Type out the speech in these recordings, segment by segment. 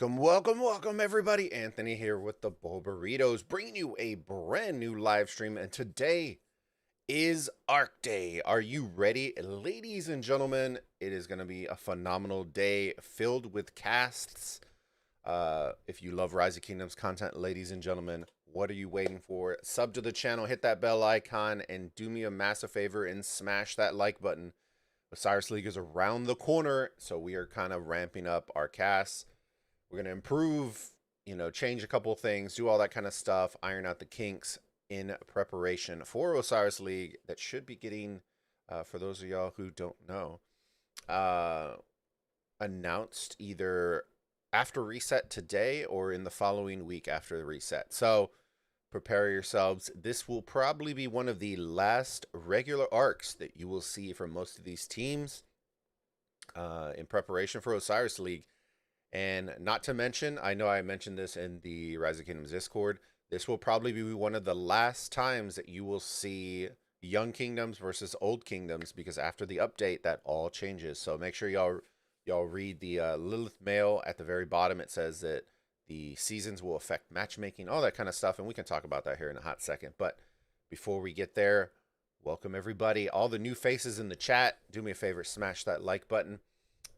Welcome, everybody. Anthony here with the Bulbaritos, bringing you a brand new live stream. And today is ARK Day. Are you ready? Ladies and gentlemen, it is going to be a phenomenal day filled with casts. If you love Rise of Kingdoms content, ladies and gentlemen, what are you waiting for? Sub to the channel, hit that bell icon, and do me a massive favor and smash that like button. Osiris League is around the corner, so we are kind of ramping up our casts. We're going to improve, change a couple things, do all that kind of stuff, iron out the kinks in preparation for Osiris League that should be getting, for those of y'all who don't know, announced either after reset today or in the following week after the reset. So prepare yourselves. This will probably be one of the last regular arcs that you will see from most of these teams in preparation for Osiris League. And not to mention, I know I mentioned this in the Rise of Kingdoms Discord, this will probably be one of the last times that you will see Young Kingdoms versus Old Kingdoms, because after the update, that all changes. So make sure y'all read the Lilith mail at the very bottom. It says that the seasons will affect matchmaking, all that kind of stuff, and we can talk about that here in a hot second. But before we get there, welcome everybody. All the new faces in the chat, do me a favor, smash that like button.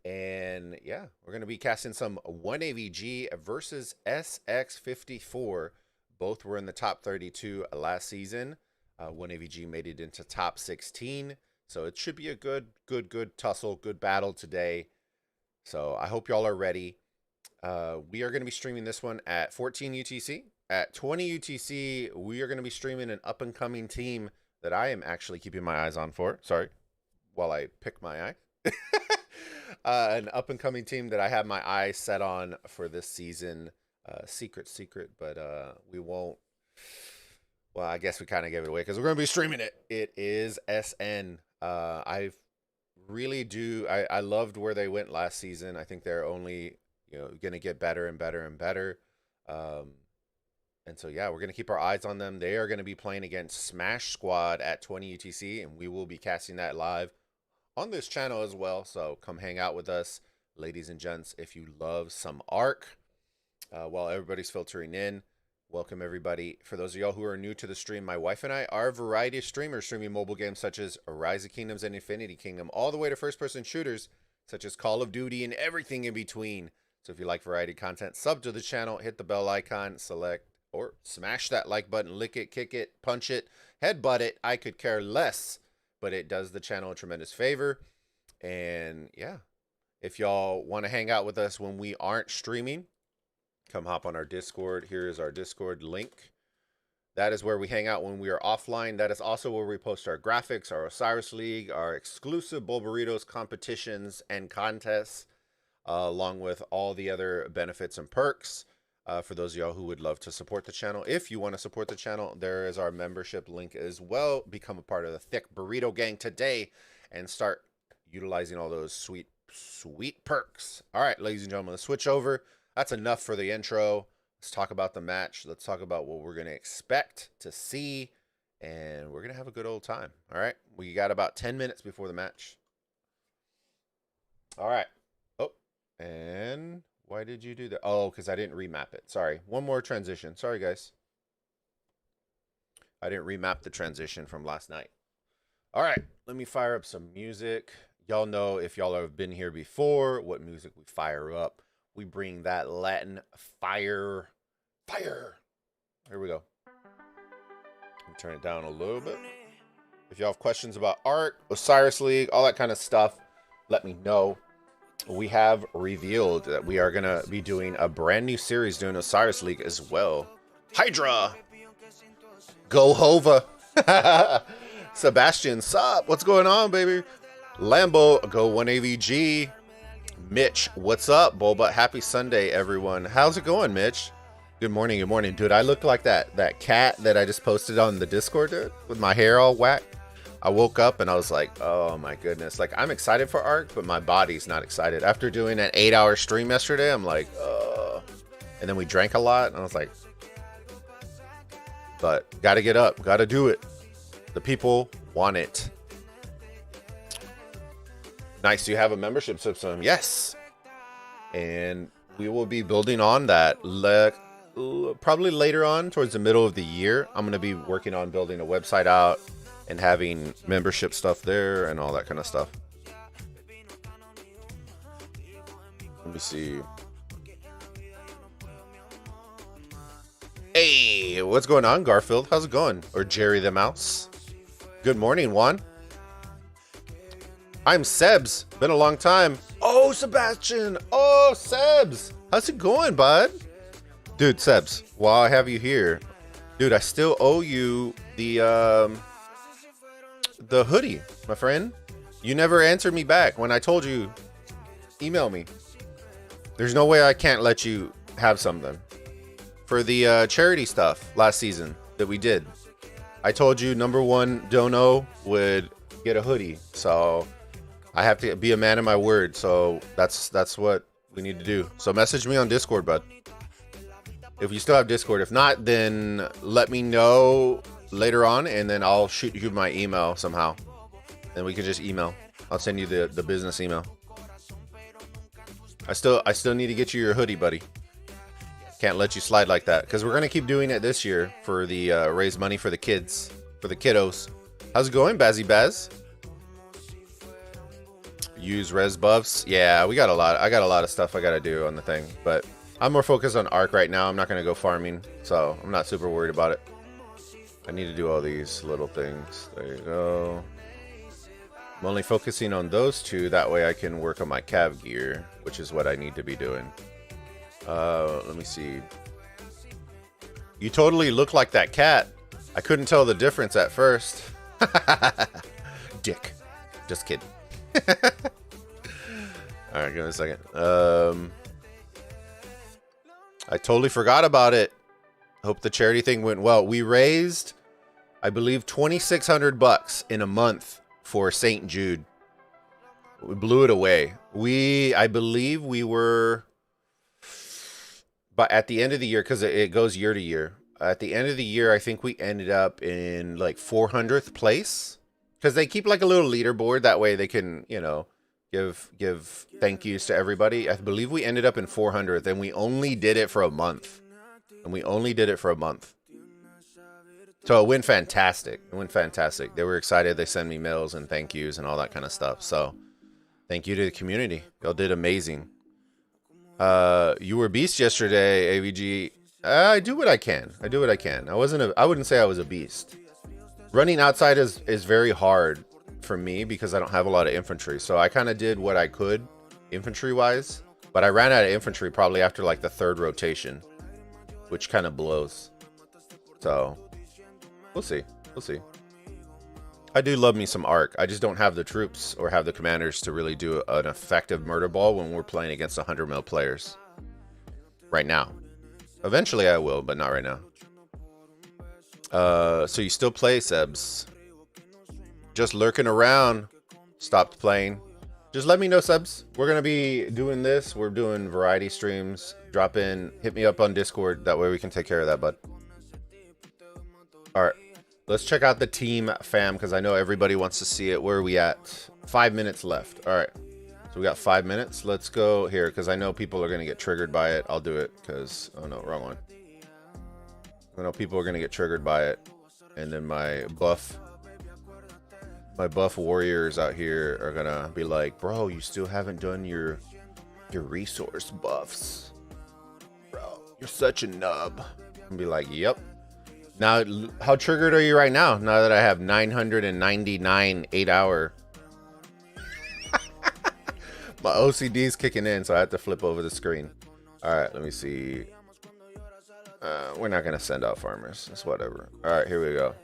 And yeah, we're going to be casting some 1AVG versus SX54. Both were in the top 32 last season. 1AVG made it into top 16. So it should be a good tussle, good battle today. So I hope y'all are ready. We are going to be streaming this one at 14 UTC. At 20 UTC, we are going to be streaming an up-and-coming team that I am actually keeping my eyes on for. Sorry, while I pick my eye. An up-and-coming team that I have my eyes set on for this season. Secret, but we won't. Well, I guess we kind of gave it away because we're going to be streaming it. It is SN. I loved where they went last season. I think they're only going to get better and better and better. And so yeah, we're going to keep our eyes on them. They are going to be playing against Smash Squad at 20 UTC, and we will be casting that live on this channel as well. So come hang out with us, ladies and gents, if you love some ARK. While everybody's filtering in, welcome everybody. For those of y'all who are new to the stream, my wife and I are a variety of streamers streaming mobile games such as Rise of Kingdoms and Infinity Kingdom, all the way to first-person shooters such as Call of Duty and everything in between. So if you like variety content, sub to the channel, hit the bell icon, select or smash that like button, lick it, kick it, punch it, headbutt it. I could care less, but it does the channel a tremendous favor. And yeah, if y'all want to hang out with us when we aren't streaming, come hop on our Discord. Here is our Discord link. That is where we hang out when we are offline. That is also where we post our graphics, our Osiris League, our exclusive Bulbaritos competitions and contests, along with all the other benefits and perks. For those of y'all who would love to support the channel, if you want to support the channel, there is our membership link as well. Become a part of the thick burrito gang today and start utilizing all those sweet perks. All right, ladies and gentlemen, let's switch over. That's enough for the intro. Let's talk about the match. Let's talk about what we're going to expect to see, and we're going to have a good old time. All right, we got about 10 minutes before the match. All right. Oh, and why did you do that? Oh, because I didn't remap it. Sorry. One more transition. Sorry, guys. I didn't remap the transition from last night. All right, let me fire up some music. Y'all know, if y'all have been here before, what music we fire up. We bring that Latin fire. Here we go. Let me turn it down a little bit. If y'all have questions about ARK, Osiris League, all that kind of stuff, let me know. We have revealed that we are going to be doing a brand new series doing Osiris League as well. Hydra! Go Hova! Sebastian, sup? What's going on, baby? Lambo, go 1AVG. Mitch, what's up? Bulba, happy Sunday, everyone. How's it going, Mitch? Good morning, good morning. Dude, I look like that cat that I just posted on the Discord, dude, with my hair all whacked. I woke up and I was like, oh my goodness. Like, I'm excited for ARK, but my body's not excited. After doing an 8-hour stream yesterday, I'm like, and then we drank a lot, and I was like, but gotta get up, gotta do it. The people want it. Nice. Do you have a membership system? Yes. And we will be building on that. Probably later on, towards the middle of the year, I'm going to be working on building a website out and having membership stuff there and all that kind of stuff. Let me see. Hey, what's going on, Garfield? How's it going? Or Jerry the Mouse? Good morning, Juan. I'm Sebs. Been a long time. Oh, Sebastian. Oh, Sebs. How's it going, bud? Dude, Sebs, while I have you here, dude, I still owe you the hoodie, my friend. You never answered me back when I told you, email me. There's no way I can't let you have something. For the charity stuff last season that we did, I told you number one dono would get a hoodie. So I have to be a man of my word. So that's what we need to do. So message me on Discord, bud. If you still have Discord. If not, then let me know later on, and then I'll shoot you my email somehow. And we can just email. I'll send you the business email. I still need to get you your hoodie, buddy. Can't let you slide like that, because we're gonna keep doing it this year for the raise money for the kids, for the kiddos. How's it going, Bazzy Baz? Use res buffs. Yeah, I got a lot of stuff I gotta do on the thing, but I'm more focused on ARK right now. I'm not gonna go farming, so I'm not super worried about it. I need to do all these little things. There you go. I'm only focusing on those two. That way I can work on my cav gear, which is what I need to be doing. Let me see. You totally look like that cat. I couldn't tell the difference at first. Dick. Just kidding. Alright, give me a second. I totally forgot about it. Hope the charity thing went well. We raised, I believe, $2,600 in a month for St. Jude. We blew it away. I believe we were... But at the end of the year, because it goes year to year, at the end of the year, I think we ended up in like 400th place, because they keep like a little leaderboard. That way they can, you know, give thank yous to everybody. I believe we ended up in 400th, and we only did it for a month. So it went fantastic. They were excited. They sent me mails and thank yous and all that kind of stuff. So thank you to the community. Y'all did amazing. You were beast yesterday, AVG. I do what I can. I wouldn't say I was a beast. Running outside is very hard for me because I don't have a lot of infantry. So I kind of did what I could infantry wise, but I ran out of infantry probably after like the third rotation, which kind of blows. So we'll see. I do love me some ARK. I just don't have the troops or have the commanders to really do an effective murder ball when we're playing against 100 mil players. Right now. Eventually I will, but not right now. So you still play, Sebs? Just lurking around. Stopped playing. Just let me know, Sebs. We're going to be doing this. We're doing variety streams. Drop in. Hit me up on Discord. That way we can take care of that, bud. Alright. Let's check out the team, fam, because I know everybody wants to see it. Where are we at? 5 minutes left. All right. So we got 5 minutes. Let's go here, because I know people are going to get triggered by it. I'll do it, because... Oh, no, wrong one. I know people are going to get triggered by it. And then my buff warriors out here are going to be like, bro, you still haven't done your resource buffs. Bro, you're such a nub. And be like, yep. Now, how triggered are you right now? Now that I have 999 8-hour. My OCD's kicking in, so I have to flip over the screen. All right, let me see. We're not going to send out farmers. It's whatever. All right, here we go.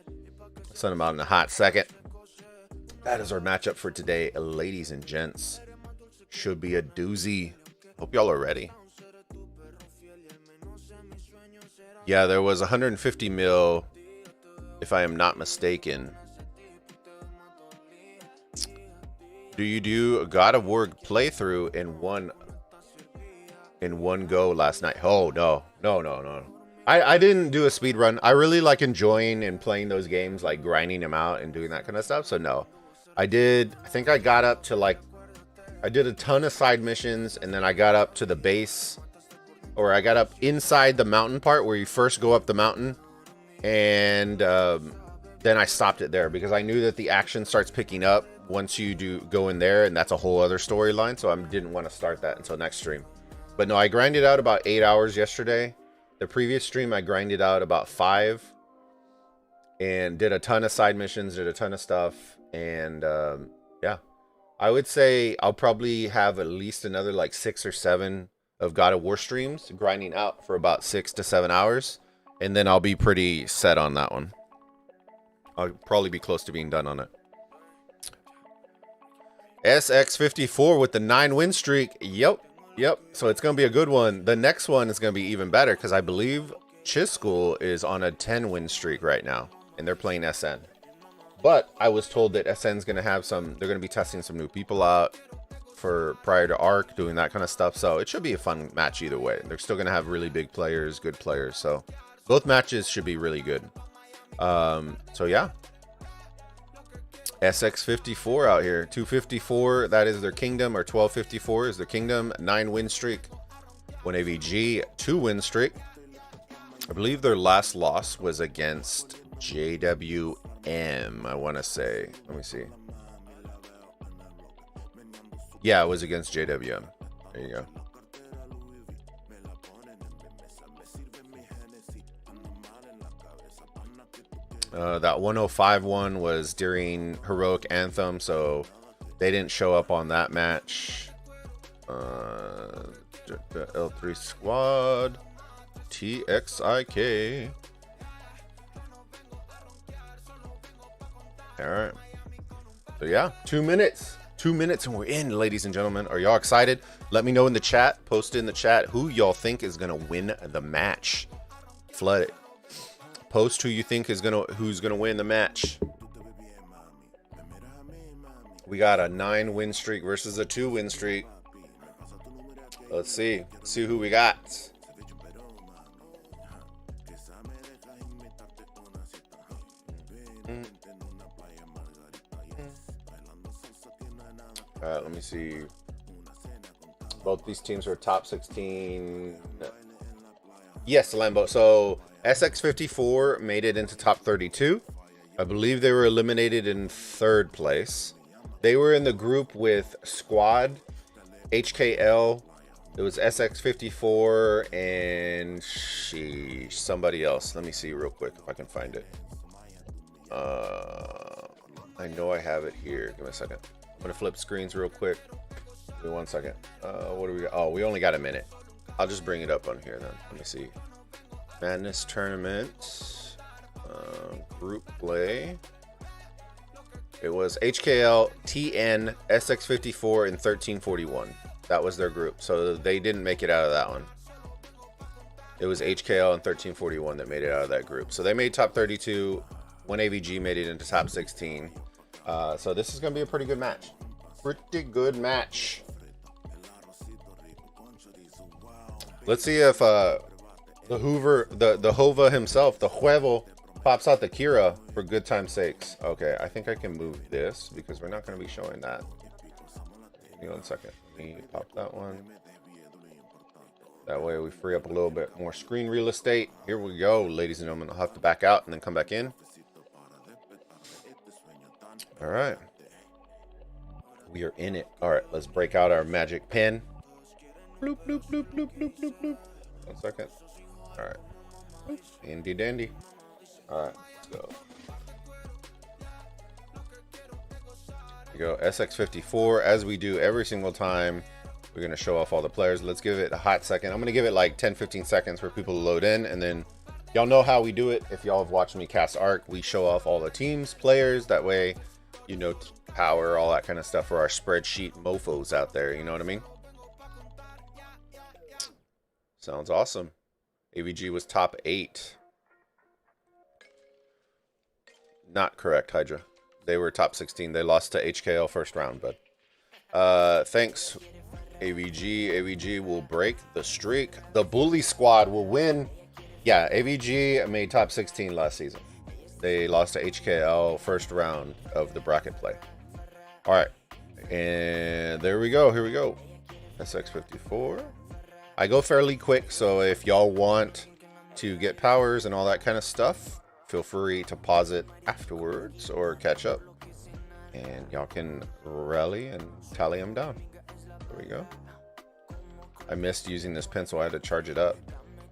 Send them out in a hot second. That is our matchup for today, ladies and gents. Should be a doozy. Hope y'all are ready. Yeah, there was 150 mil, if I am not mistaken. Do you do a God of War playthrough in one go last night? Oh, no. I didn't do a speed run. I really like enjoying and playing those games, like grinding them out and doing that kind of stuff. So no, I think I got up to like, I did a ton of side missions, and then I got up to the base or I got up inside the mountain part where you first go up the mountain, and then I stopped it there because I knew that the action starts picking up once you do go in there, and that's a whole other storyline. So I didn't want to start that until next stream. But no, I grinded out about 8 hours yesterday. The previous stream I grinded out about 5, and did a ton of side missions, did a ton of stuff, and yeah, I would say I'll probably have at least another like 6 or 7 of God of War streams, grinding out for about 6 to 7 hours, and then I'll be pretty set on that one. I'll probably be close to being done on it. SX54 with the 9 win streak. Yep. So it's going to be a good one. The next one is going to be even better because I believe Chiscool is on a 10 win streak right now, and they're playing SN. But I was told that SN's going to have some, they're going to be testing some new people out for prior to ARK, doing that kind of stuff. So it should be a fun match either way. They're still going to have really big players, good players. So both matches should be really good. So yeah. SX54 out here. 254, that is their kingdom, or 1254 is their kingdom. 9 win streak. 1 AVG, 2 win streak. I believe their last loss was against JWM, I want to say. Let me see. Yeah, it was against JWM. There you go. That 105 one was during Heroic Anthem, so they didn't show up on that match. The L3 squad, TXIK. All right. So yeah, 2 minutes. 2 minutes and we're in, ladies and gentlemen. Are y'all excited? Let me know in the chat. Post in the chat who y'all think is gonna win the match. Flood it. Post who you think is who's gonna win the match. We got a 9 win streak versus a 2 win streak. Let's see. Let's see who we got. All right, let me see. Both these teams are top 16. Yes, Lambo. So SX54 made it into top 32. I believe they were eliminated in 3rd place. They were in the group with Squad, HKL. It was SX54 and somebody else. Let me see real quick if I can find it. I know I have it here. Give me a second. I'm gonna flip screens real quick. Give me 1 second. What do we got? Oh, we only got a minute. I'll just bring it up on here then. Let me see. Madness tournament, group play. It was HKL, TN, SX54, and 1341. That was their group, so they didn't make it out of that one. It was HKL and 1341 that made it out of that group. So they made top 32. 1 AVG made it into top 16. So this is going to be a pretty good match. Pretty good match. Let's see if the Hova himself, the Huevo, pops out the Kira for good time's sakes. Okay, I think I can move this because we're not going to be showing that. Give me 1 second. Let me pop that one. That way we free up a little bit more screen real estate. Here we go, ladies and gentlemen. I'll have to back out and then come back in. All right. We are in it. All right, let's break out our magic pen. Bloop, bloop, bloop, bloop, bloop, bloop, bloop. 1 second. All right. Bloop. Handy dandy. All right, let's go. Here we go. SX54, as we do every single time. We're going to show off all the players. Let's give it a hot second. I'm going to give it like 10-15 seconds for people to load in, and then y'all know how we do it. If y'all have watched me cast ARK, we show off all the teams, players. That way, you know, power, all that kind of stuff for our spreadsheet mofos out there. You know what I mean? Sounds awesome. AVG was top 8. Not correct, Hydra. They were top 16. They lost to HKL first round, but thanks, AVG. AVG will break the streak. The Bully Squad will win. Yeah, AVG made top 16 last season. They lost to HKL first round of the bracket play. All right, and there we go. Here we go. SX54. I go fairly quick, so if y'all want to get powers and all that kind of stuff, feel free to pause it afterwards or catch up. And y'all can rally and tally them down. There we go. I missed using this pencil. I had to charge it up.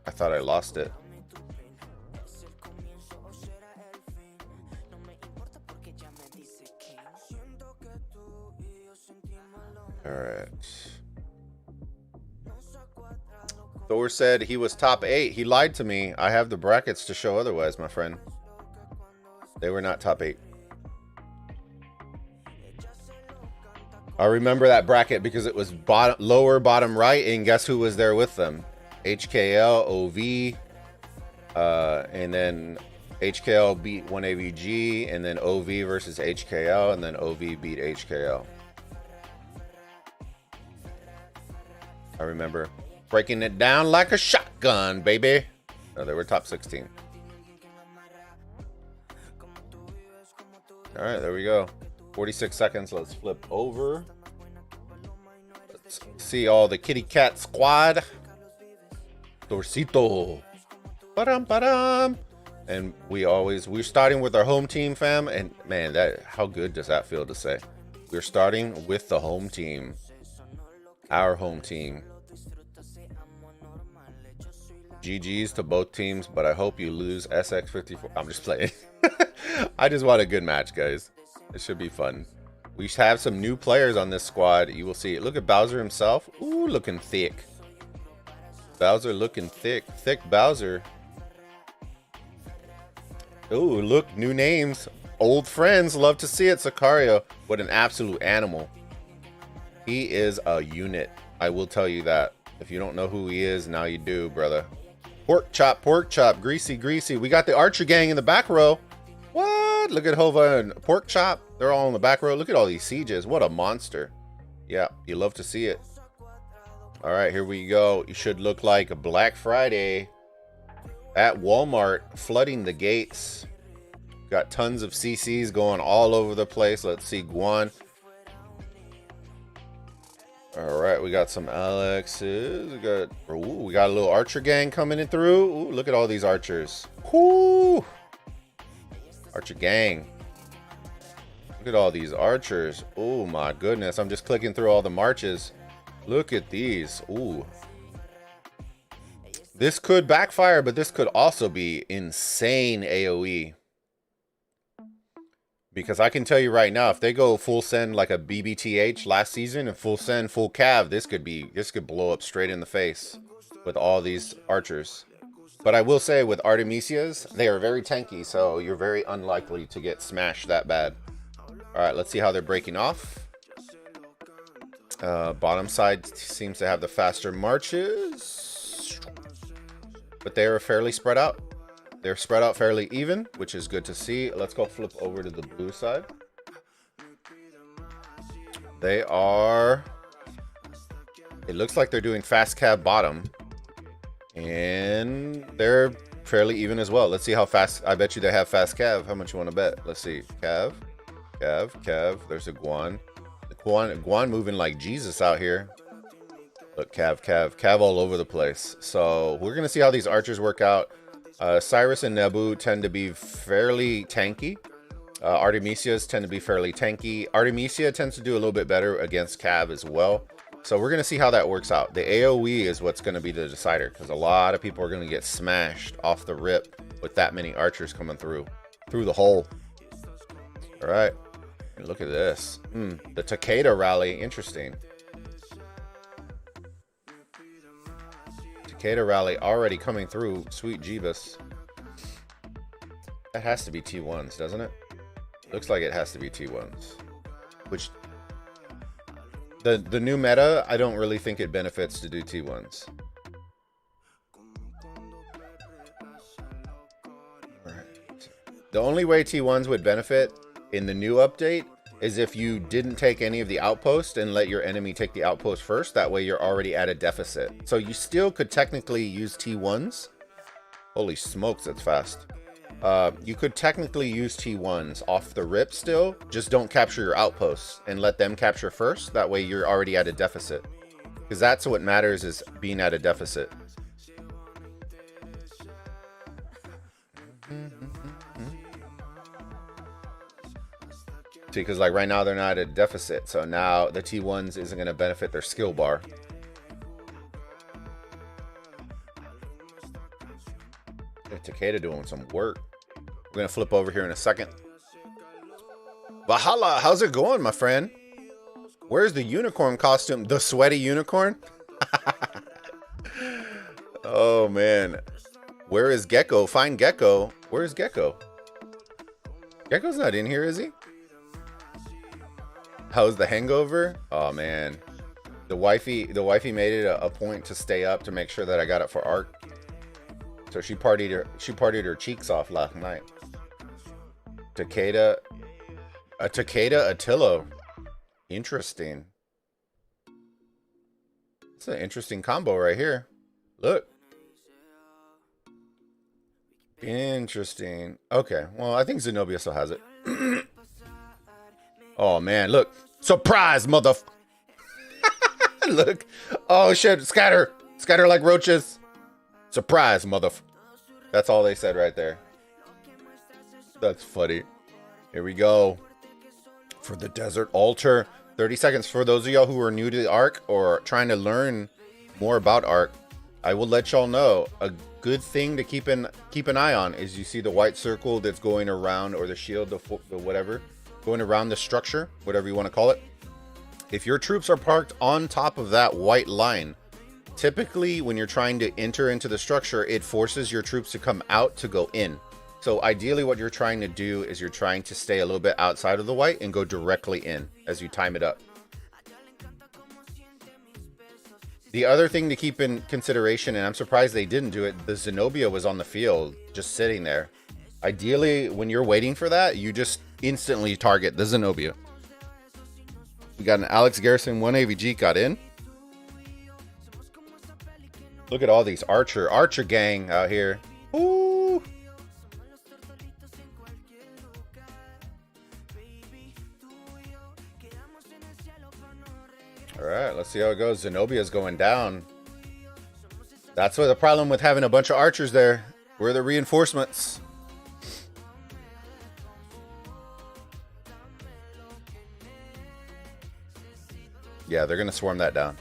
I thought I lost it. Alright. Thor said he was top 8. He lied to me. I have the brackets to show otherwise, my friend. They were not top 8. I remember that bracket because it was lower bottom right, and guess who was there with them? HKL, OV, and then HKL beat 1AVG, and then OV versus HKL, and then OV beat HKL. I remember breaking it down like a shotgun, baby. No, they were top 16. All right, there we go. 46 seconds. Let's flip over. Let's see all the kitty cat squad. Torcito. Ba-dum. And we're starting with our home team, fam. And man, how good does that feel to say? We're starting with the home team. Our home team. GG's to both teams, but I hope you lose SX54. I'm just playing. I just want a good match, guys. It should be fun. We have some new players on this squad. You will see. Look at Bowser himself. Ooh, looking thick. Bowser looking thick. Thick Bowser. Ooh, look, new names. Old friends. Love to see it. Sicario. What an absolute animal. He is a unit. I will tell you that. If you don't know who he is, now you do, brother. Pork chop, greasy. We got the Archer gang in the back row. What? Look at Hova and Pork Chop. They're all in the back row. Look at all these sieges. What a monster. Yeah, you love to see it. All right, here we go. You should look like a Black Friday at Walmart, flooding the gates. Got tons of CCs going all over the place. Let's see, Guan. All right, we got some Alexes. We got a little Archer gang coming in through. Ooh, look at all these Archers. Whoo! Archer gang. Look at all these Archers. Oh my goodness. I'm just clicking through all the marches. Look at these. Ooh. This could backfire, but this could also be insane AoE. Because I can tell you right now, if they go full send like a BBTH last season and full send, full cav, this could blow up straight in the face with all these Archers. But I will say with Artemisias, they are very tanky, so you're very unlikely to get smashed that bad. All right, let's see how they're breaking off. Bottom side seems to have the faster marches, but they are fairly spread out. They're spread out fairly even, which is good to see. Let's go flip over to the blue side. They are... It looks like they're doing fast cav bottom. And they're fairly even as well. Let's see how fast. I bet you they have fast cav. How much you want to bet? Let's see. Cav. There's a Guan. The Guan moving like Jesus out here. Look, cav all over the place. So we're going to see how these Archers work out. Cyrus and Nebu tend to be fairly tanky. Artemisias tend to be fairly tanky. Artemisia tends to do a little bit better against cav as well. So we're going to see how that works out. The AoE is what's going to be the decider, because a lot of people are going to get smashed off the rip with that many Archers coming through the hole. All right. And look at this. The Takeda rally. Interesting. Takeda rally already coming through. Sweet Jeebus. That has to be T1s, doesn't it? Looks like it has to be T1s. Which... The new meta, I don't really think it benefits to do T1s. Right. The only way T1s would benefit in the new update is if you didn't take any of the outposts and let your enemy take the outpost first. That way you're already at a deficit. So you still could technically use T1s. Holy smokes, that's fast. You could technically use T1s off the rip still. Just don't capture your outposts and let them capture first. That way you're already at a deficit. Because that's what matters, is being at a deficit. See, because like right now they're not at a deficit, so now the T1s isn't going to benefit their skill bar. Takeda doing some work. We're going to flip over here in a second. Valhalla, how's it going, my friend? Where's the unicorn costume? The sweaty unicorn? Oh, man. Where is Gecko? Find Gecko. Where's Gecko? Gecko's not in here, is he? How's the hangover? Oh, man. The wifey made it a point to stay up to make sure that I got it for ARK. So she partied her cheeks off last night. Takeda Attila. Interesting. It's an interesting combo right here. Look. Interesting. Okay. Well, I think Zenobia still has it. Oh, man. Look. Surprise, mother... Look. Oh, shit. Scatter. Scatter like roaches. Surprise, mother... That's all they said right there. That's funny. Here we go. For the Desert Altar. 30 seconds. For those of y'all who are new to the ARK or trying to learn more about ARK, I will let y'all know a good thing to keep an eye on is you see the white circle that's going around, or the shield, the whatever, going around the structure, whatever you want to call it. If your troops are parked on top of that white line, typically when you're trying to enter into the structure, it forces your troops to come out to go in. So ideally what you're trying to do is you're trying to stay a little bit outside of the white and go directly in as you time it up. The other thing to keep in consideration, and I'm surprised they didn't do it, the Zenobia was on the field just sitting there. Ideally, when you're waiting for that, you just instantly target the Zenobia. We got an Alex Garrison 1 AVG got in. Look at all these Archer gang out here. Ooh. All right, let's see how it goes. Zenobia's going down. That's what the problem with having a bunch of archers there. We're the reinforcements. Yeah, they're going to swarm that down.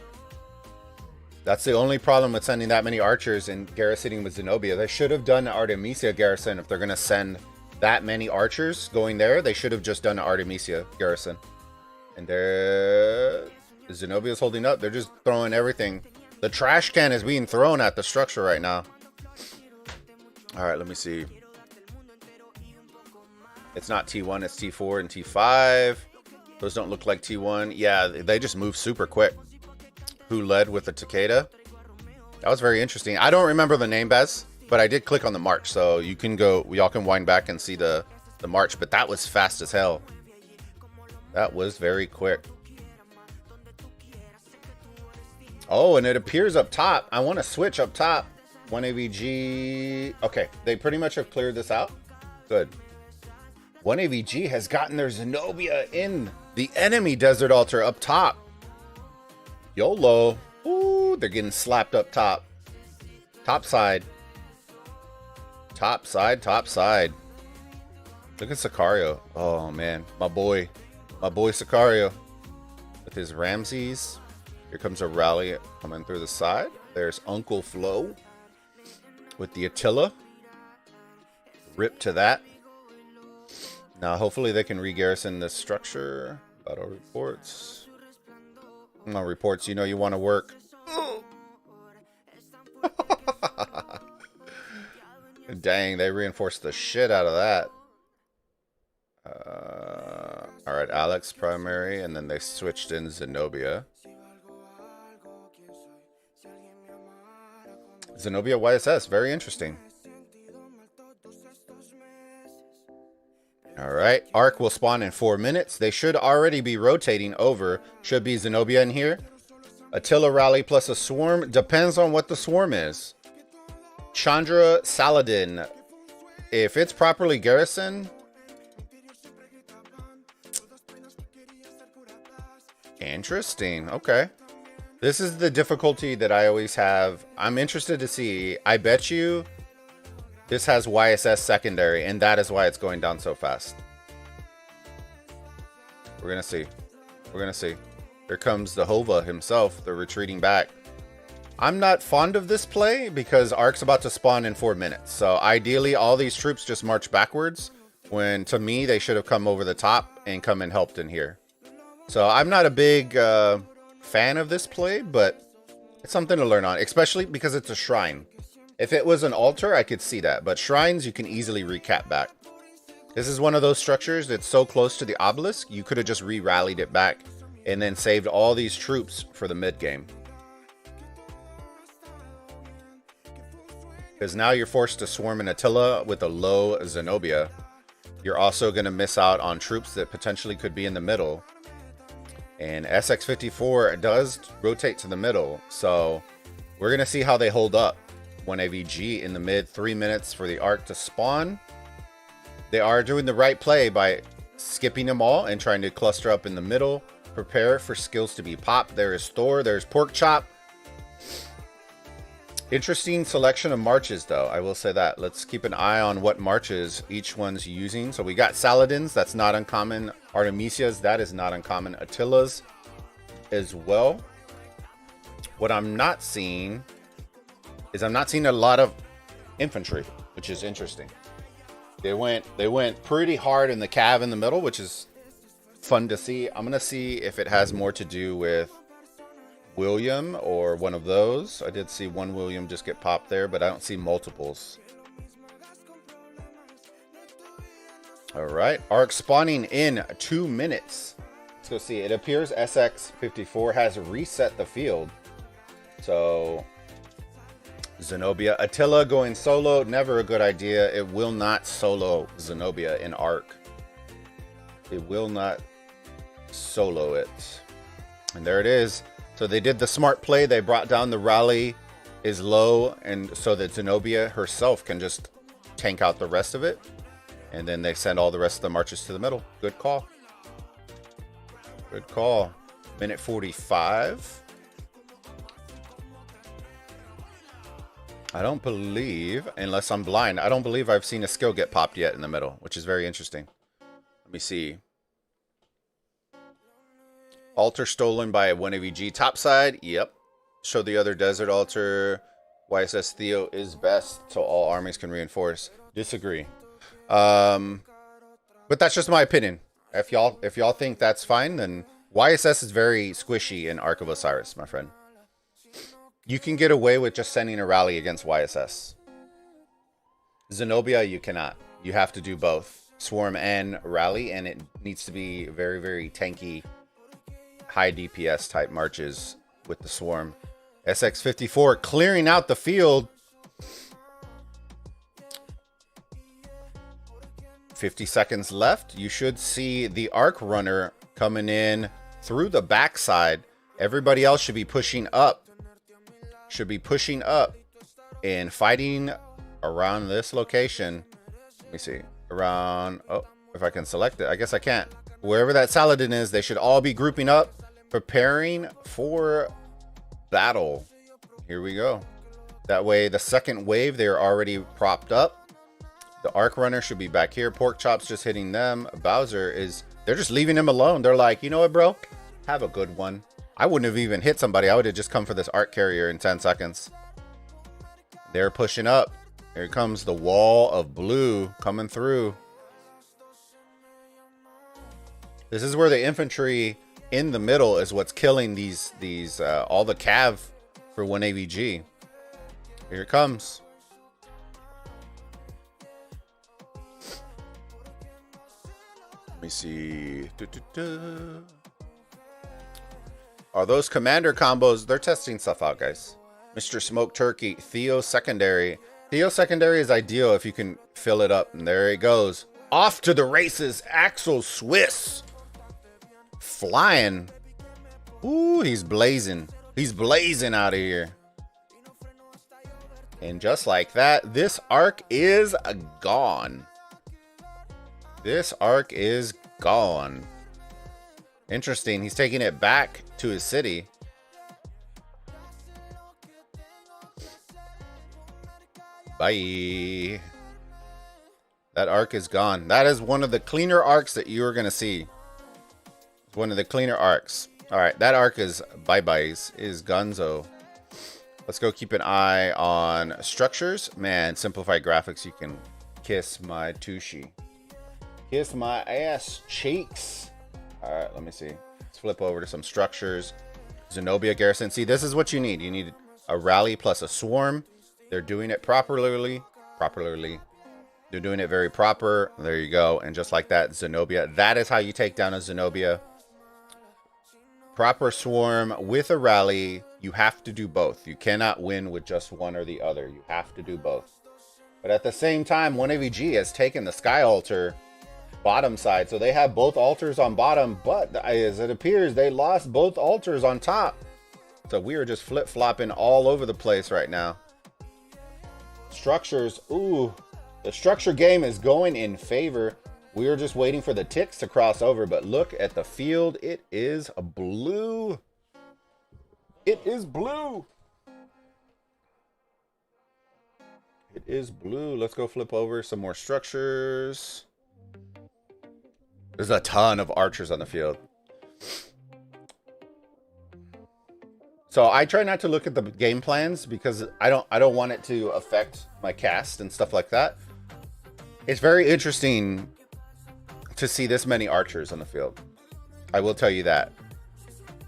That's the only problem with sending that many archers and garrisoning with Zenobia. They should have done Artemisia garrison. If they're going to send that many archers going there, they should have just done Artemisia garrison. And there, Zenobia's holding up. They're just throwing everything. The trash can is being thrown at the structure right now. All right, let me see. It's not T1, it's T4 and T5. Those don't look like T1. Yeah, they just move super quick. Who led with the Takeda? That was very interesting. I don't remember the name, Bez, but I did click on the march, so you can go, y'all can wind back and see the march, but that was fast as hell. That was very quick. Oh, and it appears up top. I want to switch up top. 1 AVG. Okay, they pretty much have cleared this out. Good. 1 AVG has gotten their Zenobia in the enemy desert altar up top. YOLO. Ooh, they're getting slapped up top. Top side. Top side, top side. Look at Sicario. Oh, man. My boy. My boy Sicario. With his Ramses. Here comes a rally coming through the side. There's Uncle Flo. With the Attila. Rip to that. Now, hopefully they can re-garrison this structure. Battle reports. No reports, you know you want to work. Dang, they reinforced the shit out of that. All right, Alex primary, and then they switched in Zenobia. Zenobia YSS, very interesting. All right, ARK will spawn in 4 minutes. They should already be rotating over. Should be Zenobia in here. Attila rally plus a swarm. Depends on what the swarm is. Chandra Saladin. If it's properly garrisoned. Interesting. Okay. This is the difficulty that I always have. I'm interested to see. I bet you this has YSS secondary, and that is why it's going down so fast. We're going to see. We're going to see. Here comes the Hova himself. They're retreating back. I'm not fond of this play because ARK's about to spawn in 4 minutes. So ideally, all these troops just march backwards, when to me, they should have come over the top and come and helped in here. So I'm not a big fan of this play, but it's something to learn on, especially because it's a shrine. If it was an altar, I could see that, but shrines, you can easily recap back. This is one of those structures that's so close to the obelisk, you could have just re-rallied it back and then saved all these troops for the mid game. Because now you're forced to swarm an Attila with a low Zenobia. You're also going to miss out on troops that potentially could be in the middle. And SX54 does rotate to the middle, so we're going to see how they hold up. 1 AVG in the mid, 3 minutes for the ARK to spawn. They are doing the right play by skipping them all and trying to cluster up in the middle. Prepare for skills to be popped. There is Thor, there's Pork Chop. Interesting selection of marches, though. I will say that. Let's keep an eye on what marches each one's using. So we got Saladins. That's not uncommon. Artemisias. That is not uncommon. Attilas as well. What I'm not seeing is I'm not seeing a lot of infantry, which is interesting. They went pretty hard in the cav in the middle, which is fun to see. I'm going to see if it has more to do with William or one of those. I did see one William just get popped there, but I don't see multiples. All right, ARK spawning in 2 minutes. Let's go see. It appears SX54 has reset the field. So Zenobia. Attila going solo, never a good idea. It will not solo Zenobia in ARK. It will not solo it. And there it is. So they did the smart play. They brought down the rally is low, and so that Zenobia herself can just tank out the rest of it. And then they send all the rest of the marches to the middle. Good call. Good call. Minute 45. I don't believe, unless I'm blind, I don't believe I've seen a skill get popped yet in the middle, which is very interesting. Let me see. Altar stolen by 1 AVG. Top side, yep. Show the other desert altar. YSS Theo is best, so all armies can reinforce. Disagree. But that's just my opinion. If y'all think that's fine, then YSS is very squishy in Ark of Osiris, my friend. You can get away with just sending a rally against YSS. Zenobia, you cannot. You have to do both. Swarm and rally, and it needs to be very, very tanky, high DPS type marches with the swarm. SX54 clearing out the field. 50 seconds left. You should see the ARK runner coming in through the backside. Everybody else should be pushing up. Should be pushing up and fighting around this location. Let me see. Around, oh, if I can select it. I guess I can't. Wherever that Saladin is, they should all be grouping up, preparing for battle. Here we go. That way, the second wave, they're already propped up. The ARK runner should be back here. Pork Chop's just hitting them. Bowser is, they're just leaving him alone. They're like, you know what, bro? Have a good one. I wouldn't have even hit somebody. I would have just come for this ARK carrier in 10 seconds. They're pushing up. Here comes the wall of blue coming through. This is where the infantry in the middle is what's killing these all the cav for 1 AVG. Here it comes. Let me see. Are those commander combos? They're testing stuff out, guys. Mr. Smoke Turkey, Theo secondary. Theo secondary is ideal if you can fill it up. And there it goes. Off to the races. Axel Swiss. Flying. Ooh, he's blazing. He's blazing out of here. And just like that, this ARK is gone. This ARK is gone. Interesting. He's taking it back to his city. Bye. That ARK is gone. That is one of the cleaner ARKs that you are going to see. It's one of the cleaner ARKs. All right, that ARK is bye-byes, is gonzo. Let's go keep an eye on structures. Man, simplified graphics, you can kiss my tushy. Kiss my ass cheeks. All right, let me see. Let's flip over to some structures. Zenobia Garrison. See, this is what you need. You need a rally plus a swarm. They're doing it properly. They're doing it very proper. There you go. And just like that, Zenobia. That is how you take down a Zenobia. Proper swarm with a rally. You have to do both. You cannot win with just one or the other. You have to do both. But at the same time, 1AVG has taken the Sky Altar bottom side. So they have both altars on bottom. But as it appears, they lost both altars on top. So we are just flip-flopping all over the place right now. Structures. Ooh. The structure game is going in favor. We are just waiting for the ticks to cross over, but look at the field. It is blue. It is blue. It is blue. Let's go flip over some more structures. There's a ton of archers on the field. So I try not to look at the game plans because I don't want it to affect my cast and stuff like that. It's very interesting to see this many archers on the field. I will tell you that.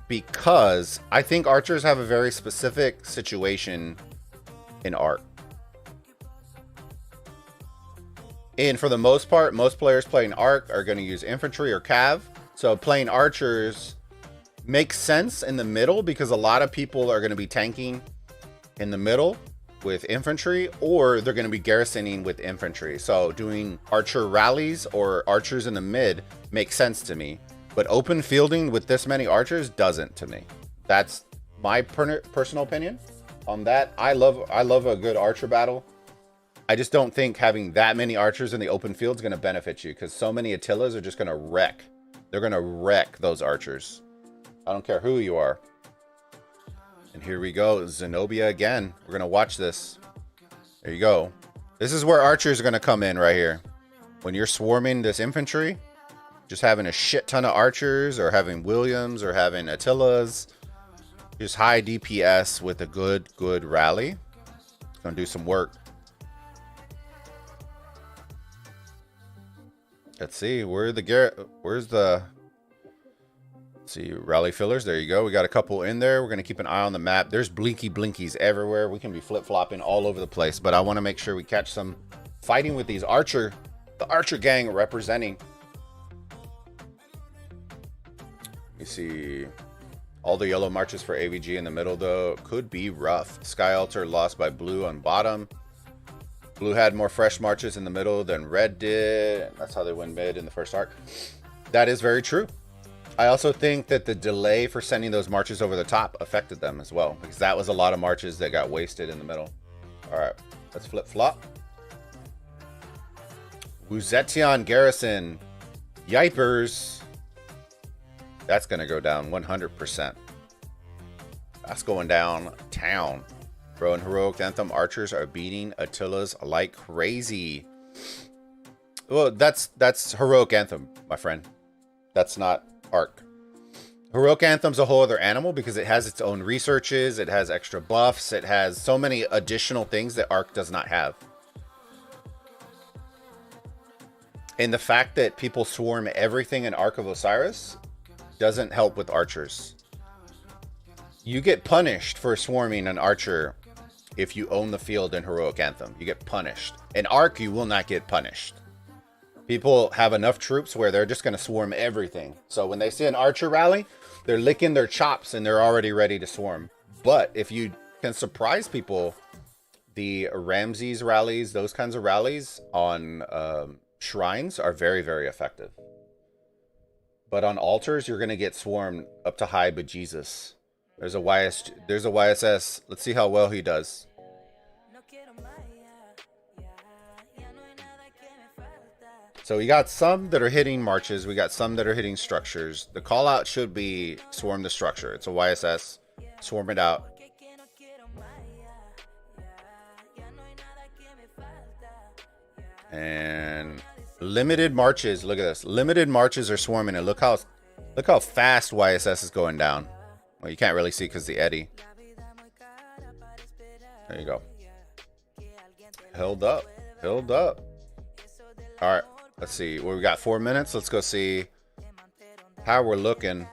Because I think archers have a very specific situation in ARK. And for the most part, most players playing ARK are going to use infantry or cav. So playing archers makes sense in the middle because a lot of people are going to be tanking in the middle with infantry, or they're going to be garrisoning with infantry. So doing archer rallies or archers in the mid makes sense to me, but open fielding with this many archers doesn't to me. That's my personal opinion on that. I love a good archer battle. I just don't think having that many archers in the open field is going to benefit you because so many Attilas are just going to wreck. They're going to wreck those archers. I don't care who you are. And here we go, Zenobia again. We're going to watch this. There you go. This is where archers are going to come in right here. When you're swarming this infantry, just having a shit ton of archers or having Williams or having Attilas. Just high DPS with a good rally. It's going to do some work. Let's see, where's the... See, rally fillers. There you go. We got a couple in there. We're going to keep an eye on the map. There's blinkies everywhere. We can be flip-flopping all over the place, but I want to make sure we catch some fighting with these the archer gang representing. You see all the yellow marches for AVG in the middle, though. Could be rough. Sky Altar lost by blue on bottom. Blue had more fresh marches in the middle than red did. That's how they win mid in the first arc. That is very true. I also think that the delay for sending those marches over the top affected them as well, because that was a lot of marches that got wasted in the middle. All right, let's flip-flop. Wuzetion Garrison. Yipers. That's going to go down 100%. That's going down town. Bro, in Heroic Anthem, archers are beating Attilas like crazy. Well, that's Heroic Anthem, my friend. That's not ARK. Heroic Anthem's a whole other animal because it has its own researches, it has extra buffs, it has so many additional things that ARK does not have. And the fact that people swarm everything in Ark of Osiris doesn't help with archers. You get punished for swarming an archer if you own the field in Heroic Anthem. You get punished. In ARK, you will not get punished. People have enough troops where they're just going to swarm everything. So when they see an archer rally, they're licking their chops and they're already ready to swarm. But if you can surprise people, the Ramses rallies, those kinds of rallies on shrines are very, very effective. But on altars, you're going to get swarmed up to high bejesus. There's a YSS. Let's see how well he does. So we got some that are hitting marches. We got some that are hitting structures. The call out should be swarm the structure. It's a YSS. Swarm it out. And limited marches. Look at this. Limited marches are swarming. And look how fast YSS is going down. Well, you can't really see because the eddy. There you go. Held up. Held up. All right. Let's see. Well, we got 4 minutes. Let's go see how we're looking.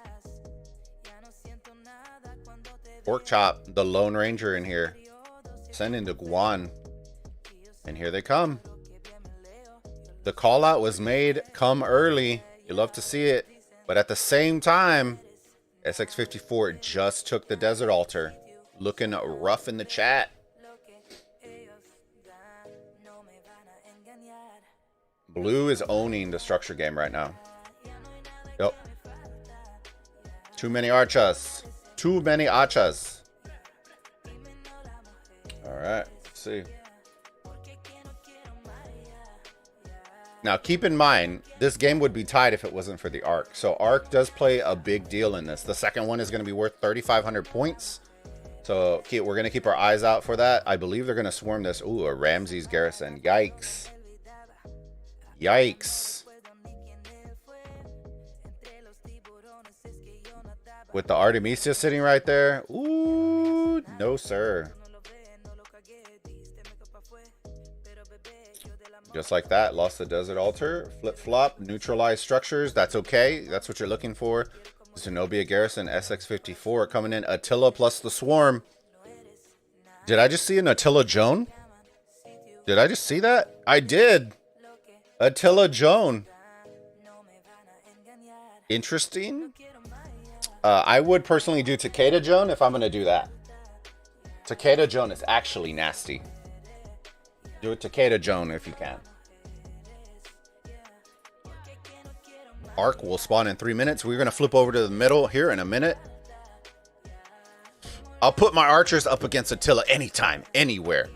Pork Chop, the Lone Ranger in here. Sending to Guan. And here they come. The call out was made. Come early. You love to see it. But at the same time, SX54 just took the Desert Altar. Looking rough in the chat. Blue is owning the structure game right now. Yep. Too many archers. Too many archers. All right. Let's see. Now, keep in mind, this game would be tied if it wasn't for the ARK. So ARK does play a big deal in this. The second one is going to be worth 3,500 points. So we're going to keep our eyes out for that. I believe they're going to swarm this. Ooh, a Ramses garrison. Yikes. Yikes. With the Artemisia sitting right there. Ooh, no, sir. Just like that, lost the Desert Altar, flip-flop, neutralized structures. That's okay. That's what you're looking for. Zenobia Garrison, SX54 coming in. Attila plus the Swarm. Did I just see an Attila Joan? Did I just see that? I did. Attila Joan. Interesting. I would personally do Takeda Joan if I'm going to do that. Takeda Joan is actually nasty. Do a Takeda Joan if you can. ARK will spawn in 3 minutes. We're going to flip over to the middle here in a minute. I'll put my archers up against Attila anytime, anywhere.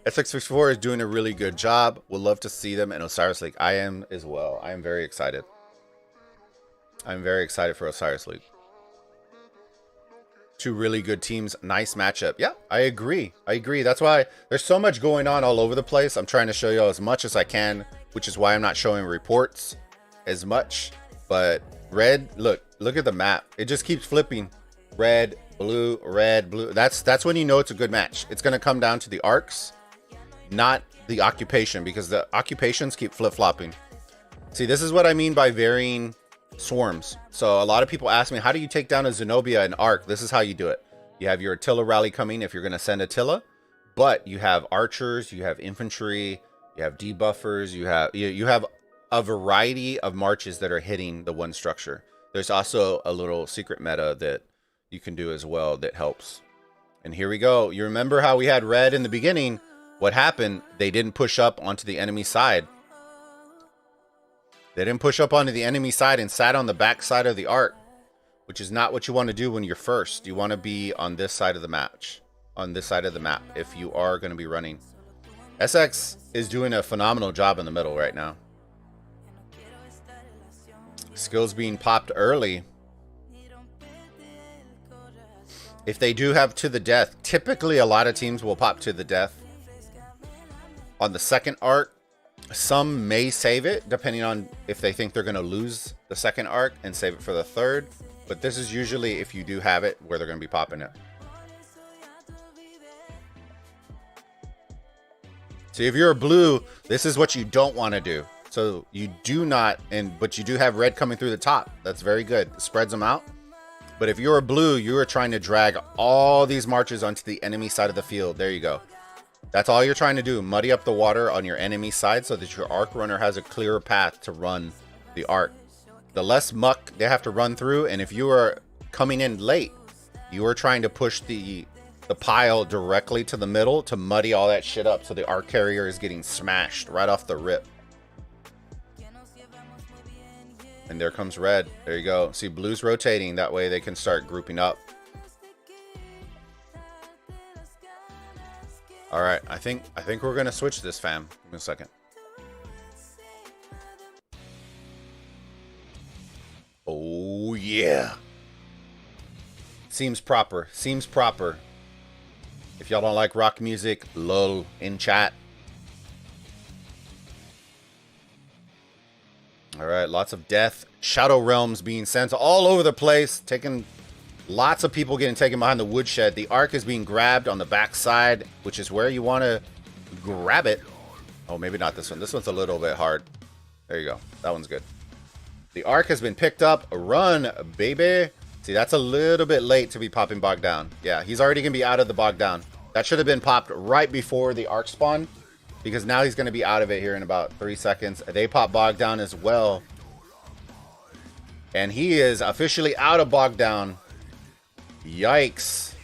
SX54 is doing a really good job. We'll love to see them in Osiris League. I am as well. I am very excited. I'm very excited for Osiris League. Two really good teams. Nice matchup. Yeah, I agree. I agree. That's why there's so much going on all over the place. I'm trying to show you as much as I can, which is why I'm not showing reports as much. But red, look at the map. It just keeps flipping. Red, blue, red, blue. That's when you know it's a good match. It's going to come down to the arcs, not the occupation, because the occupations keep flip-flopping. See, this is what I mean by varying swarms. So a lot of people ask me, how do you take down a Zenobia and ARK? This is how you do it. You have your Attila rally coming if you're going to send Attila, but you have archers, you have infantry, you have debuffers, you have a variety of marches that are hitting the one structure. There's also a little secret meta that you can do as well that helps. And here we go. You remember how we had red in the beginning? What happened? They didn't push up onto the enemy side. They didn't push up onto the enemy side and sat on the back side of the ARK, which is not what you want to do when you're first. You want to be on this side of the match, on this side of the map, if you are going to be running. SX is doing a phenomenal job in the middle right now. Skills being popped early. If they do have to the death, typically a lot of teams will pop to the death on the second ARK. Some may save it depending on if they think they're going to lose the second ARK and save it for the third. But this is usually if you do have it where they're going to be popping it. See, if you're a blue, this is what you don't want to do. So you do not, but you do have red coming through the top. That's very good. It spreads them out. But if you're a blue, you are trying to drag all these marches onto the enemy side of the field. There you go. That's all you're trying to do. Muddy up the water on your enemy side so that your ARK runner has a clearer path to run the ARK. The less muck they have to run through, and if you are coming in late, you are trying to push the pile directly to the middle to muddy all that shit up so the ARK carrier is getting smashed right off the rip. And there comes red. There you go. See, blue's rotating. That way they can start grouping up. All right, I think we're gonna switch this, fam. Give me a second. Oh yeah. Seems proper. Seems proper. If y'all don't like rock music, lol in chat. All right, lots of death. Shadow realms being sent all over the place, taking lots of people getting taken behind the woodshed. The ARK is being grabbed on the back side, which is where you want to grab it. Oh, maybe not this one. This one's a little bit hard. There you go. That one's good. The ARK has been picked up. Run, baby. See, that's a little bit late to be popping bogged down. Yeah, he's already going to be out of the bogged down. That should have been popped right before the ARK spawn, because now he's going to be out of it here in about 3 seconds. They pop bogged down as well. And he is officially out of bogged down. Yikes.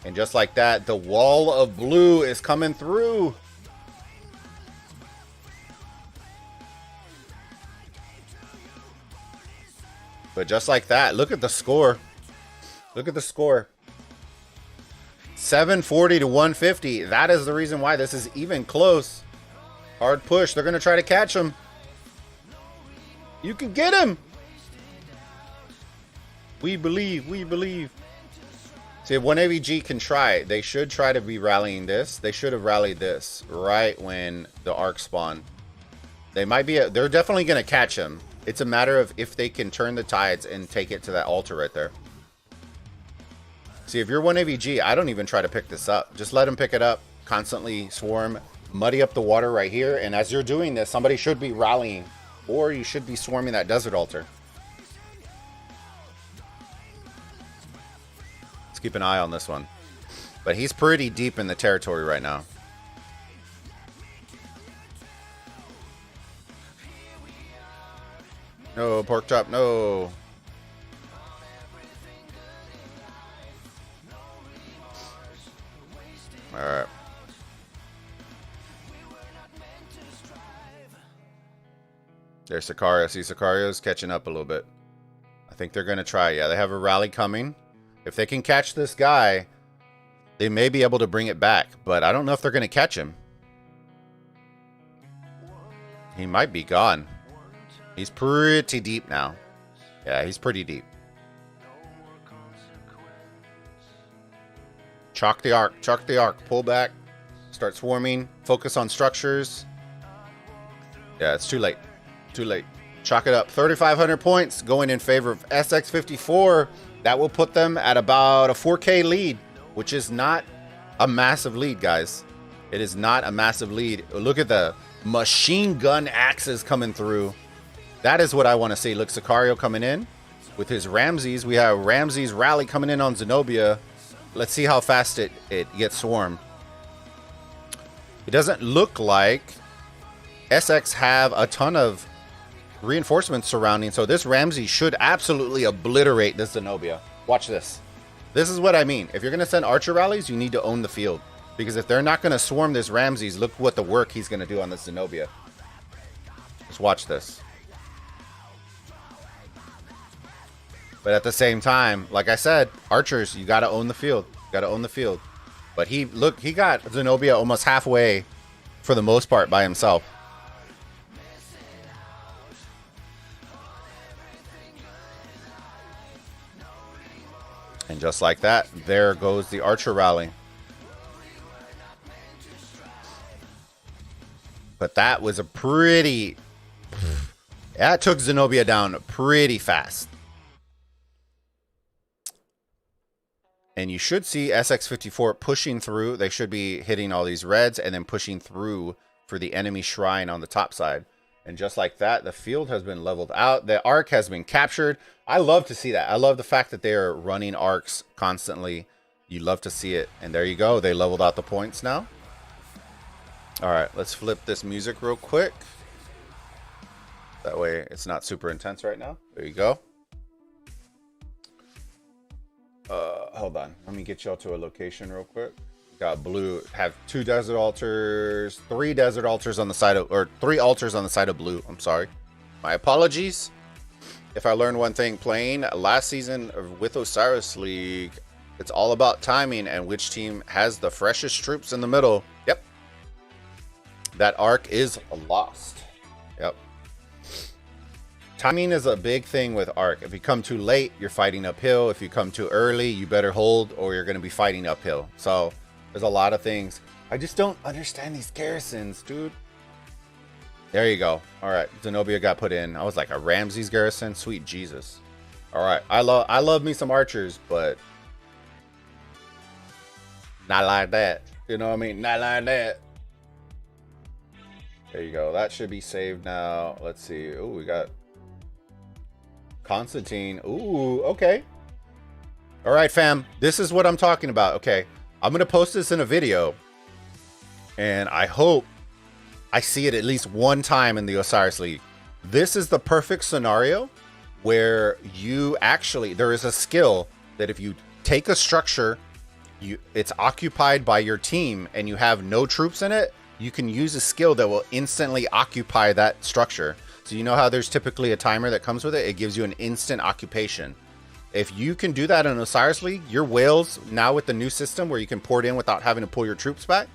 And just like that, the wall of blue is coming through. But just like that, look at the score. Look at the score. 740 to 150. That is the reason why this is even close. Hard push. They're going to try to catch him. You can get him. We believe. We believe. See, if 1AVG can try, they should try to be rallying this. They should have rallied this right when the ARK spawned. They might be. They're definitely going to catch him. It's a matter of if they can turn the tides and take it to that altar right there. See, if you're 1AVG, I don't even try to pick this up. Just let him pick it up. Constantly swarm. Muddy up the water right here. And as you're doing this, somebody should be rallying. Or you should be swarming that desert altar. Let's keep an eye on this one. But he's pretty deep in the territory right now. No, pork chop, no. Alright. There's Sicario. See, Sicario's catching up a little bit. I think they're going to try. Yeah, they have a rally coming. If they can catch this guy, they may be able to bring it back. But I don't know if they're going to catch him. He might be gone. He's pretty deep now. Yeah, he's pretty deep. Chalk the ARK. Chalk the ARK. Pull back. Start swarming. Focus on structures. Yeah, it's too late. Too late. Chalk it up. 3,500 points going in favor of SX54. That will put them at about a 4K lead, which is not a massive lead, guys. It is not a massive lead. Look at the machine gun axes coming through. That is what I want to see. Look, Sicario coming in with his Ramses. We have Ramses rally coming in on Zenobia. Let's see how fast it gets swarmed. It doesn't look like SX have a ton of reinforcements surrounding, so this Ramses should absolutely obliterate this Zenobia. Watch this. This is what I mean. If you're going to send archer rallies, you need to own the field. Because if they're not going to swarm this Ramses, look what the work he's going to do on this Zenobia. Just watch this. But at the same time, like I said, archers, you got to own the field. You got to own the field. But he got Zenobia almost halfway for the most part by himself. And just like that, there goes the archer rally. But that was a pretty... That took Zenobia down pretty fast. And you should see SX54 pushing through. They should be hitting all these reds and then pushing through for the enemy shrine on the top side. And just like that, the field has been leveled out. The ARK has been captured. I love to see that. I love the fact that they are running ARKs constantly. You love to see it. And there you go. They leveled out the points now. All right, let's flip this music real quick. That way it's not super intense right now. There you go. Hold on. Let me get y'all to a location real quick. Got blue. Have 2 desert altars, 3 desert altars on the side of, or 3 altars on the side of blue. I'm sorry. My apologies. If I learned one thing playing last season with Osiris League, it's all about timing and which team has the freshest troops in the middle. Yep. That ARK is lost. Yep. Timing is a big thing with ARK. If you come too late, you're fighting uphill. If you come too early, you better hold or you're going to be fighting uphill. So there's a lot of things. I just don't understand these garrisons, dude. There you go. All right, Zenobia got put in. I was like, a Ramses garrison? Sweet Jesus. All right, I love me some archers, but not like that. You know what I mean? Not like that. There you go. That should be saved now. Let's see. Oh, we got Constantine. Ooh, okay. All right, fam. This is what I'm talking about. Okay, I'm gonna post this in a video, and I hope I see it at least one time in the Osiris League. This is the perfect scenario where you actually, there is a skill that if you take a structure, it's occupied by your team and you have no troops in it, you can use a skill that will instantly occupy that structure. So you know how there's typically a timer that comes with it? It gives you an instant occupation. If you can do that in Osiris League, your whales, now with the new system where you can port in without having to pull your troops back,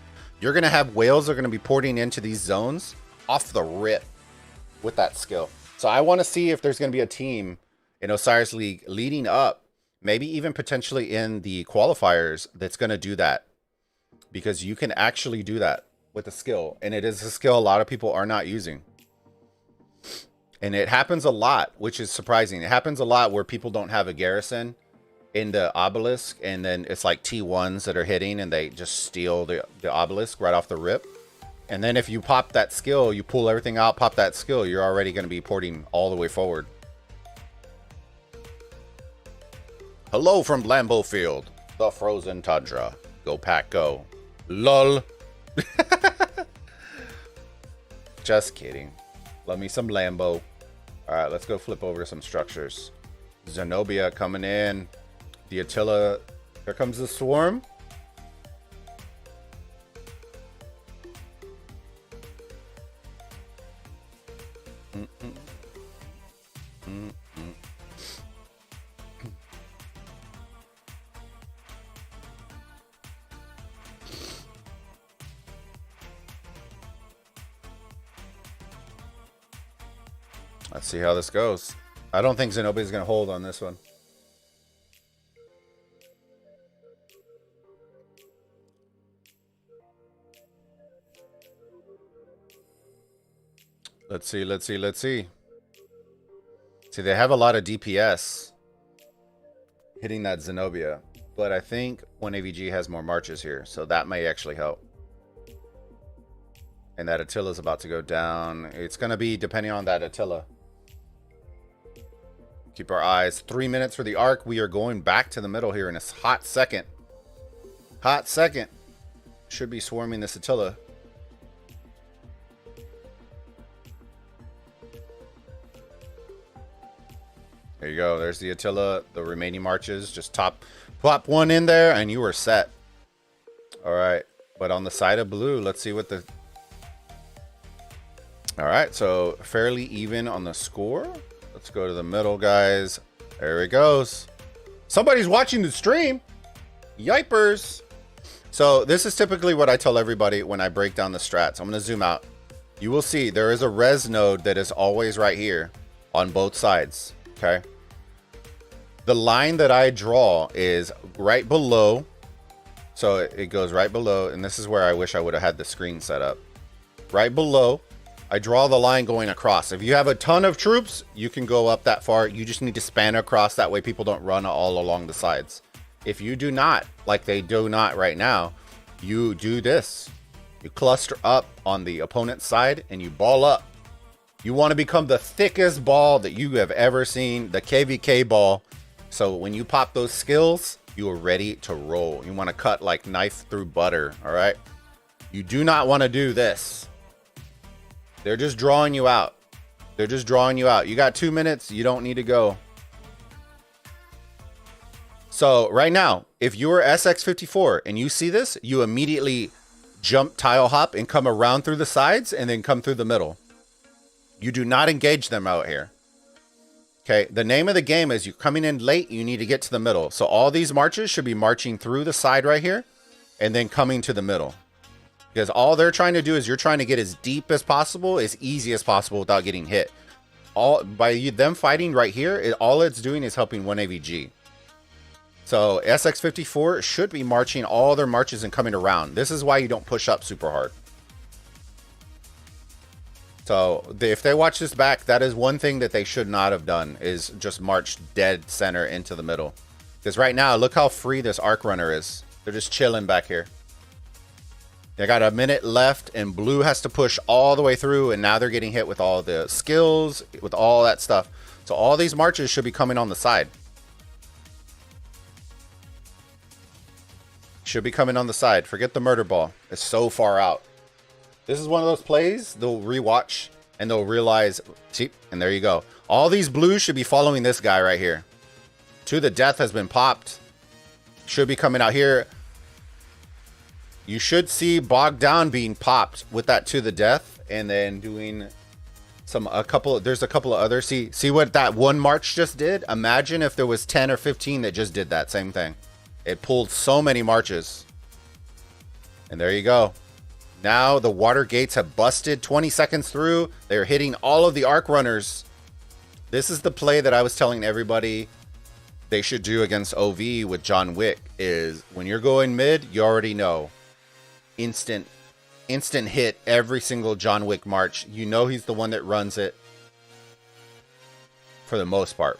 you're going to have whales that are going to be porting into these zones off the rip with that skill. So I want to see if there's going to be a team in Osiris League leading up, maybe even potentially in the qualifiers, that's going to do that. Because you can actually do that with a skill. And it is a skill a lot of people are not using. And it happens a lot, which is surprising. It happens a lot where people don't have a garrison in the obelisk, and then it's like T1s that are hitting and they just steal the obelisk right off the rip. And then if you pop that skill, you pull everything out, pop that skill, you're already going to be porting all the way forward. Hello from Lambeau Field, the frozen tundra. Go pack, go. Lol. Just kidding. Love me some Lambo. All right, let's go flip over some structures. Zenobia coming in. The Attila. Here comes the swarm. Let's see how this goes. I don't think Zenobia's going to hold on this one. Let's see, let's see, let's see. See, they have a lot of DPS hitting that Zenobia, but I think 1AVG has more marches here, so that may actually help. And that Attila's about to go down. It's going to be depending on that Attila. Keep our eyes. 3 minutes for the ARK. We are going back to the middle here in a hot second. Hot second. Should be swarming this Attila. There you go. There's the Attila. The remaining marches. Just plop one in there and you are set. All right. But on the side of blue, let's see what the... All right. So fairly even on the score. Let's go to the middle, guys. There it goes. Somebody's watching the stream. Yipers. So this is typically what I tell everybody when I break down the strats. I'm going to zoom out. You will see there is a res node that is always right here on both sides. Okay. The line that I draw is right below. So it goes right below. And this is where I wish I would have had the screen set up. Right below. I draw the line going across. If you have a ton of troops, you can go up that far. You just need to span across. That way people don't run all along the sides. If you do not, like they do not right now, you do this. You cluster up on the opponent's side and you ball up. You want to become the thickest ball that you have ever seen, the KVK ball. So when you pop those skills, you are ready to roll. You want to cut like knife through butter, all right? You do not want to do this. They're just drawing you out. They're just drawing you out. You got 2 minutes. You don't need to go. So right now, if you're SX54 and you see this, you immediately jump tile hop and come around through the sides and then come through the middle. You do not engage them out here. Okay. The name of the game is you're coming in late. You need to get to the middle. So all these marches should be marching through the side right here and then coming to the middle. Because all they're trying to do is you're trying to get as deep as possible, as easy as possible without getting hit. By them fighting right here, all it's doing is helping 1AVG. So SX54 should be marching all their marches and coming around. This is why you don't push up super hard. So if they watch this back, that is one thing that they should not have done, is just march dead center into the middle. Because right now, look how free this ARK runner is. They're just chilling back here. They got a minute left, and blue has to push all the way through, and now they're getting hit with all the skills, with all that stuff. So all these marches should be coming on the side. Should be coming on the side. Forget the murder ball. It's so far out. This is one of those plays they'll rewatch and they'll realize, see, and there you go. All these blues should be following this guy right here. To the death has been popped. Should be coming out here. You should see bogged down being popped with that to the death, and then doing there's a couple of others. See what that one march just did? Imagine if there was 10 or 15 that just did that same thing. It pulled so many marches. And there you go. Now the water gates have busted 20 seconds through. They're hitting all of the ARK runners. This is the play that I was telling everybody they should do against OV with John Wick, is when you're going mid, you already know. Instant hit every single John Wick march. You know he's the one that runs it for the most part.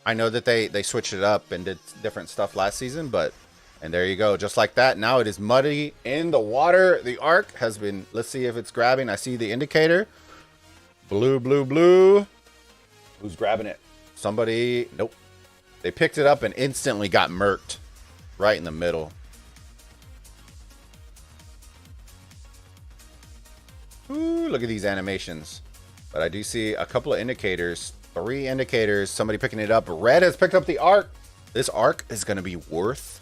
I know that they switched it up and did different stuff last season, but and there you go. Just like that. Now it is muddy in the water. The ARK has been, let's see if it's grabbing. I see the indicator. Blue, blue, blue. Who's grabbing it? Somebody. Nope. They picked it up and instantly got murked right in the middle. Ooh, look at these animations. But I do see a couple of indicators. 3 indicators. Somebody picking it up. Red has picked up the ARK. This ARK is going to be worth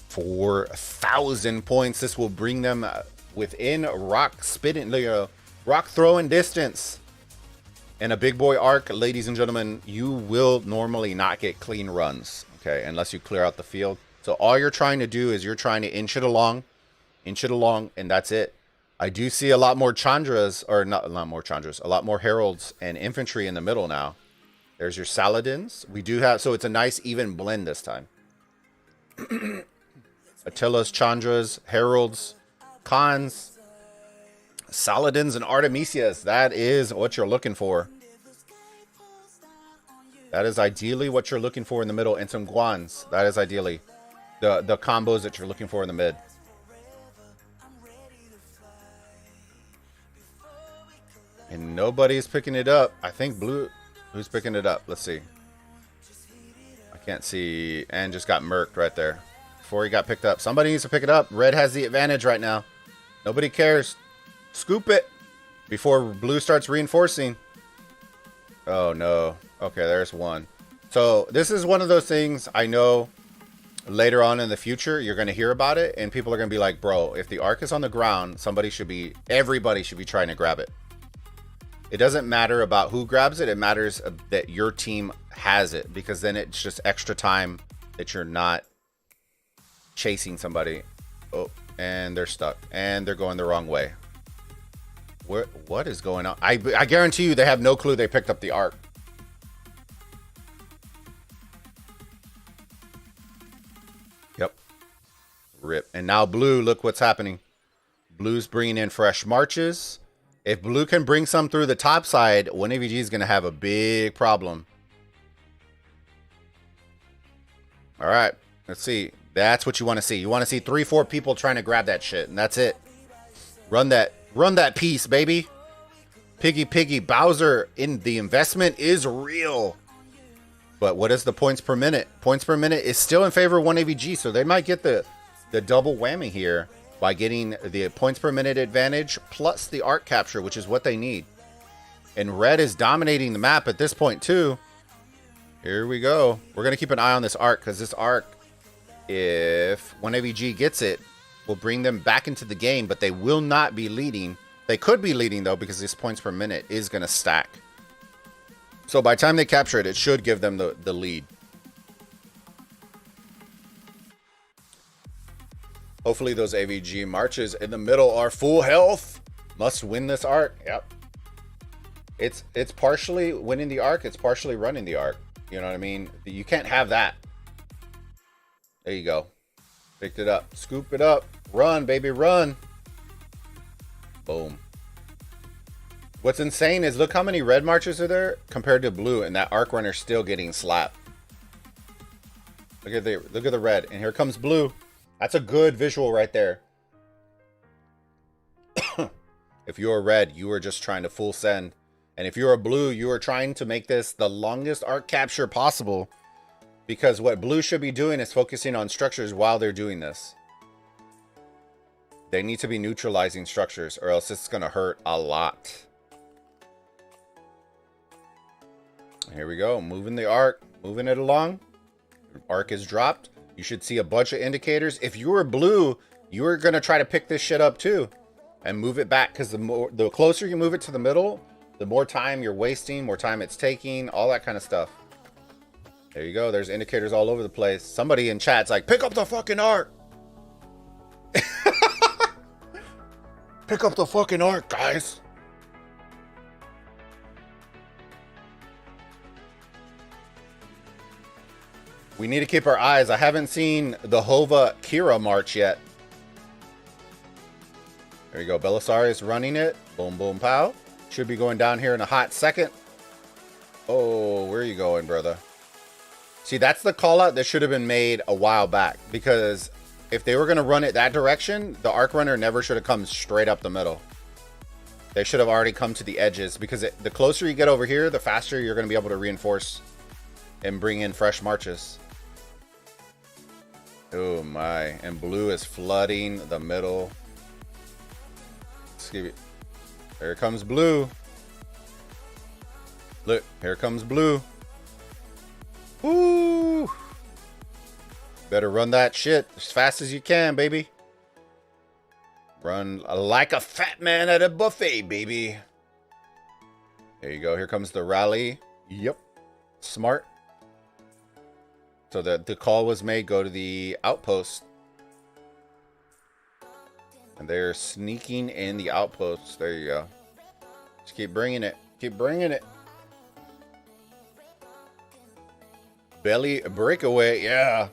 4,000 points. This will bring them within rock throwing distance. And a big boy ARK, ladies and gentlemen, you will normally not get clean runs, okay, unless you clear out the field. So all you're trying to do is you're trying to inch it along, and that's it. I do see a lot more Chandras, or not a lot more Chandras, a lot more Heralds and infantry in the middle now. There's your Saladins. We do have, so it's a nice even blend this time. Attilas, Chandras, Heralds, Khans, Saladins, and Artemisias. That is what you're looking for. That is ideally what you're looking for in the middle. And some Guans. That is ideally the combos that you're looking for in the mid. And nobody's picking it up. I think blue. Who's picking it up? Let's see. I can't see. And just got murked right there. Before he got picked up. Somebody needs to pick it up. Red has the advantage right now. Nobody cares. Scoop it before blue starts reinforcing. Oh, no. Okay, there's one. So this is one of those things I know later on in the future you're going to hear about it. And people are going to be like, bro, if the ARK is on the ground, everybody should be trying to grab it. It doesn't matter about who grabs it. It matters that your team has it, because then it's just extra time that you're not chasing somebody. Oh, and they're stuck and they're going the wrong way. What is going on? I guarantee you they have no clue they picked up the ARK. Yep. Rip. And now blue, look what's happening. Blue's bringing in fresh marches. If blue can bring some through the top side, 1AVG is going to have a big problem. All right. Let's see. That's what you want to see. You want to see 3-4 people trying to grab that shit, and that's it. Run that piece, baby. Piggy Bowser in the investment is real. But what is the points per minute? Points per minute is still in favor of 1AVG, so they might get the double whammy here by getting the points per minute advantage plus the ARK capture, which is what they need. And red is dominating the map at this point too. Here we go. We're going to keep an eye on this ARK, because this ARK, if 1AVG gets it, will bring them back into the game, but they will not be leading. They could be leading though, because this points per minute is going to stack. So by the time they capture it, it should give them the lead. Hopefully those AVG marches in the middle are full health. Must win this ARK. Yep. It's partially winning the ARK. It's partially running the ARK. You know what I mean? You can't have that. There you go. Picked it up. Scoop it up. Run, baby, run. Boom. What's insane is look how many red marchers are there compared to blue, and that ARK runner still getting slapped. Look at the red, and here comes blue. That's a good visual right there. If you're red, you are just trying to full send. And if you're a blue, you are trying to make this the longest ARK capture possible. Because what blue should be doing is focusing on structures while they're doing this. They need to be neutralizing structures, or else it's going to hurt a lot. Here we go. Moving the ARK. Moving it along. ARK is dropped. You should see a bunch of indicators. If you were blue, you are going to try to pick this shit up too. And move it back. Because the closer you move it to the middle, the more time you're wasting, more time it's taking, all that kind of stuff. There you go. There's indicators all over the place. Somebody in chat's like, pick up the fucking ARK. Pick up the fucking ARK, guys. We need to keep our eyes. I haven't seen the Hova Kira march yet. There you go. Belisarius running it. Boom, boom, pow. Should be going down here in a hot second. Oh, where are you going, brother? See, that's the call out that should have been made a while back. Because if they were going to run it that direction, the ARK runner never should have come straight up the middle. They should have already come to the edges. Because the closer you get over here, the faster you're going to be able to reinforce and bring in fresh marches. Oh my. And blue is flooding the middle. Excuse me. Here comes blue. Look, here comes blue. Woo! Better run that shit as fast as you can, baby. Run like a fat man at a buffet, baby. There you go. Here comes the rally. Yep. Smart. So the call was made, go to the outpost. And they're sneaking in the outposts. There you go. Just keep bringing it. Keep bringing it. Belly breakaway. Yeah.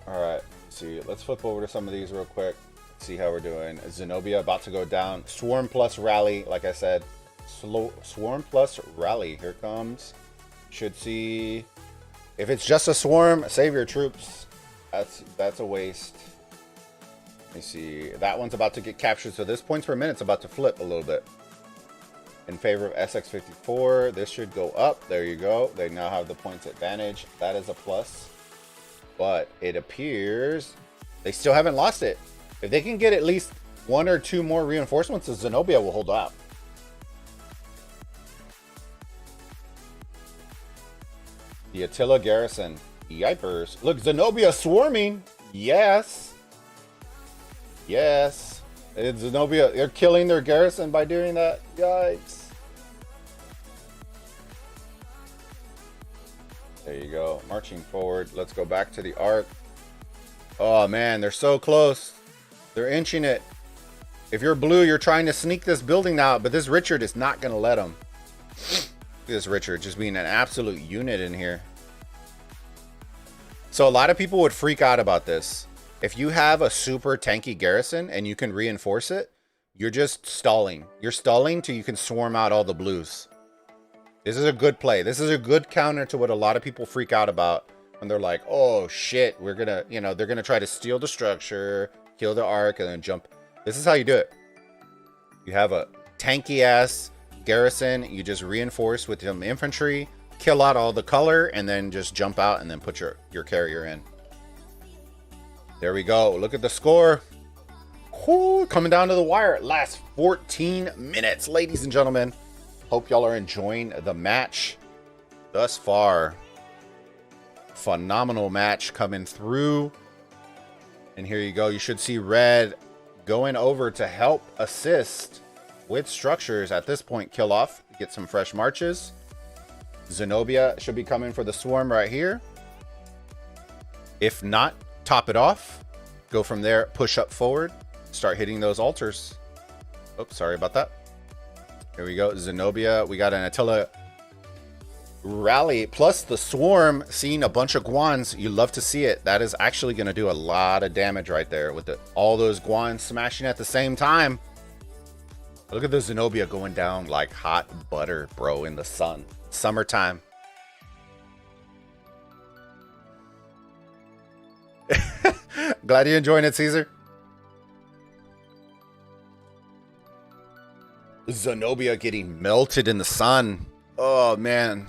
All right. See, let's flip over to some of these real quick. See how we're doing. Zenobia about to go down. Swarm plus rally, like I said. Swarm plus rally. Here comes. Should see. If it's just a swarm, save your troops. That's a waste. Let me see. That one's about to get captured. So this points per minute's about to flip a little bit. In favor of SX54. This should go up. There you go. They now have the points advantage. That is a plus. But it appears they still haven't lost it. If they can get at least one or two more reinforcements, the Zenobia will hold out. The Attila garrison. Yipers. Look, Zenobia swarming. Yes. Yes. It's Zenobia. They're killing their garrison by doing that. Yikes. There you go. Marching forward. Let's go back to the ARK. Oh, man. They're so close. They're inching it. If you're blue, you're trying to sneak this building out, but this Richard is not going to let them. Look at this Richard just being an absolute unit in here. So a lot of people would freak out about this. If you have a super tanky garrison and you can reinforce it, you're just stalling. You're stalling till you can swarm out all the blues. This is a good play. This is a good counter to what a lot of people freak out about when they're like, oh shit, we're gonna, you know, they're gonna try to steal the structure, kill the ARK, and then jump. This is how you do it. You have a tanky ass garrison. You just reinforce with some infantry, kill out all the color, and then just jump out and then put your carrier in. There we go. Look at the score. Whoo, coming down to the wire. Last 14 minutes, ladies and gentlemen. Hope y'all are enjoying the match thus far. Phenomenal match coming through. And here you go. You should see red going over to help assist with structures at this point. Kill off, get some fresh marches. Zenobia should be coming for the swarm right here. If not, top it off. Go from there, push up forward, start hitting those altars. Oops, sorry about that. Here we go. Zenobia. We got an Attila rally plus the swarm seeing a bunch of Guans. You love to see it. That is actually going to do a lot of damage right there with all those Guans smashing at the same time. Look at the Zenobia going down like hot butter, bro, in the sun. Summertime. Glad you're enjoying it, Caesar. Zenobia getting melted in the sun. Oh, man.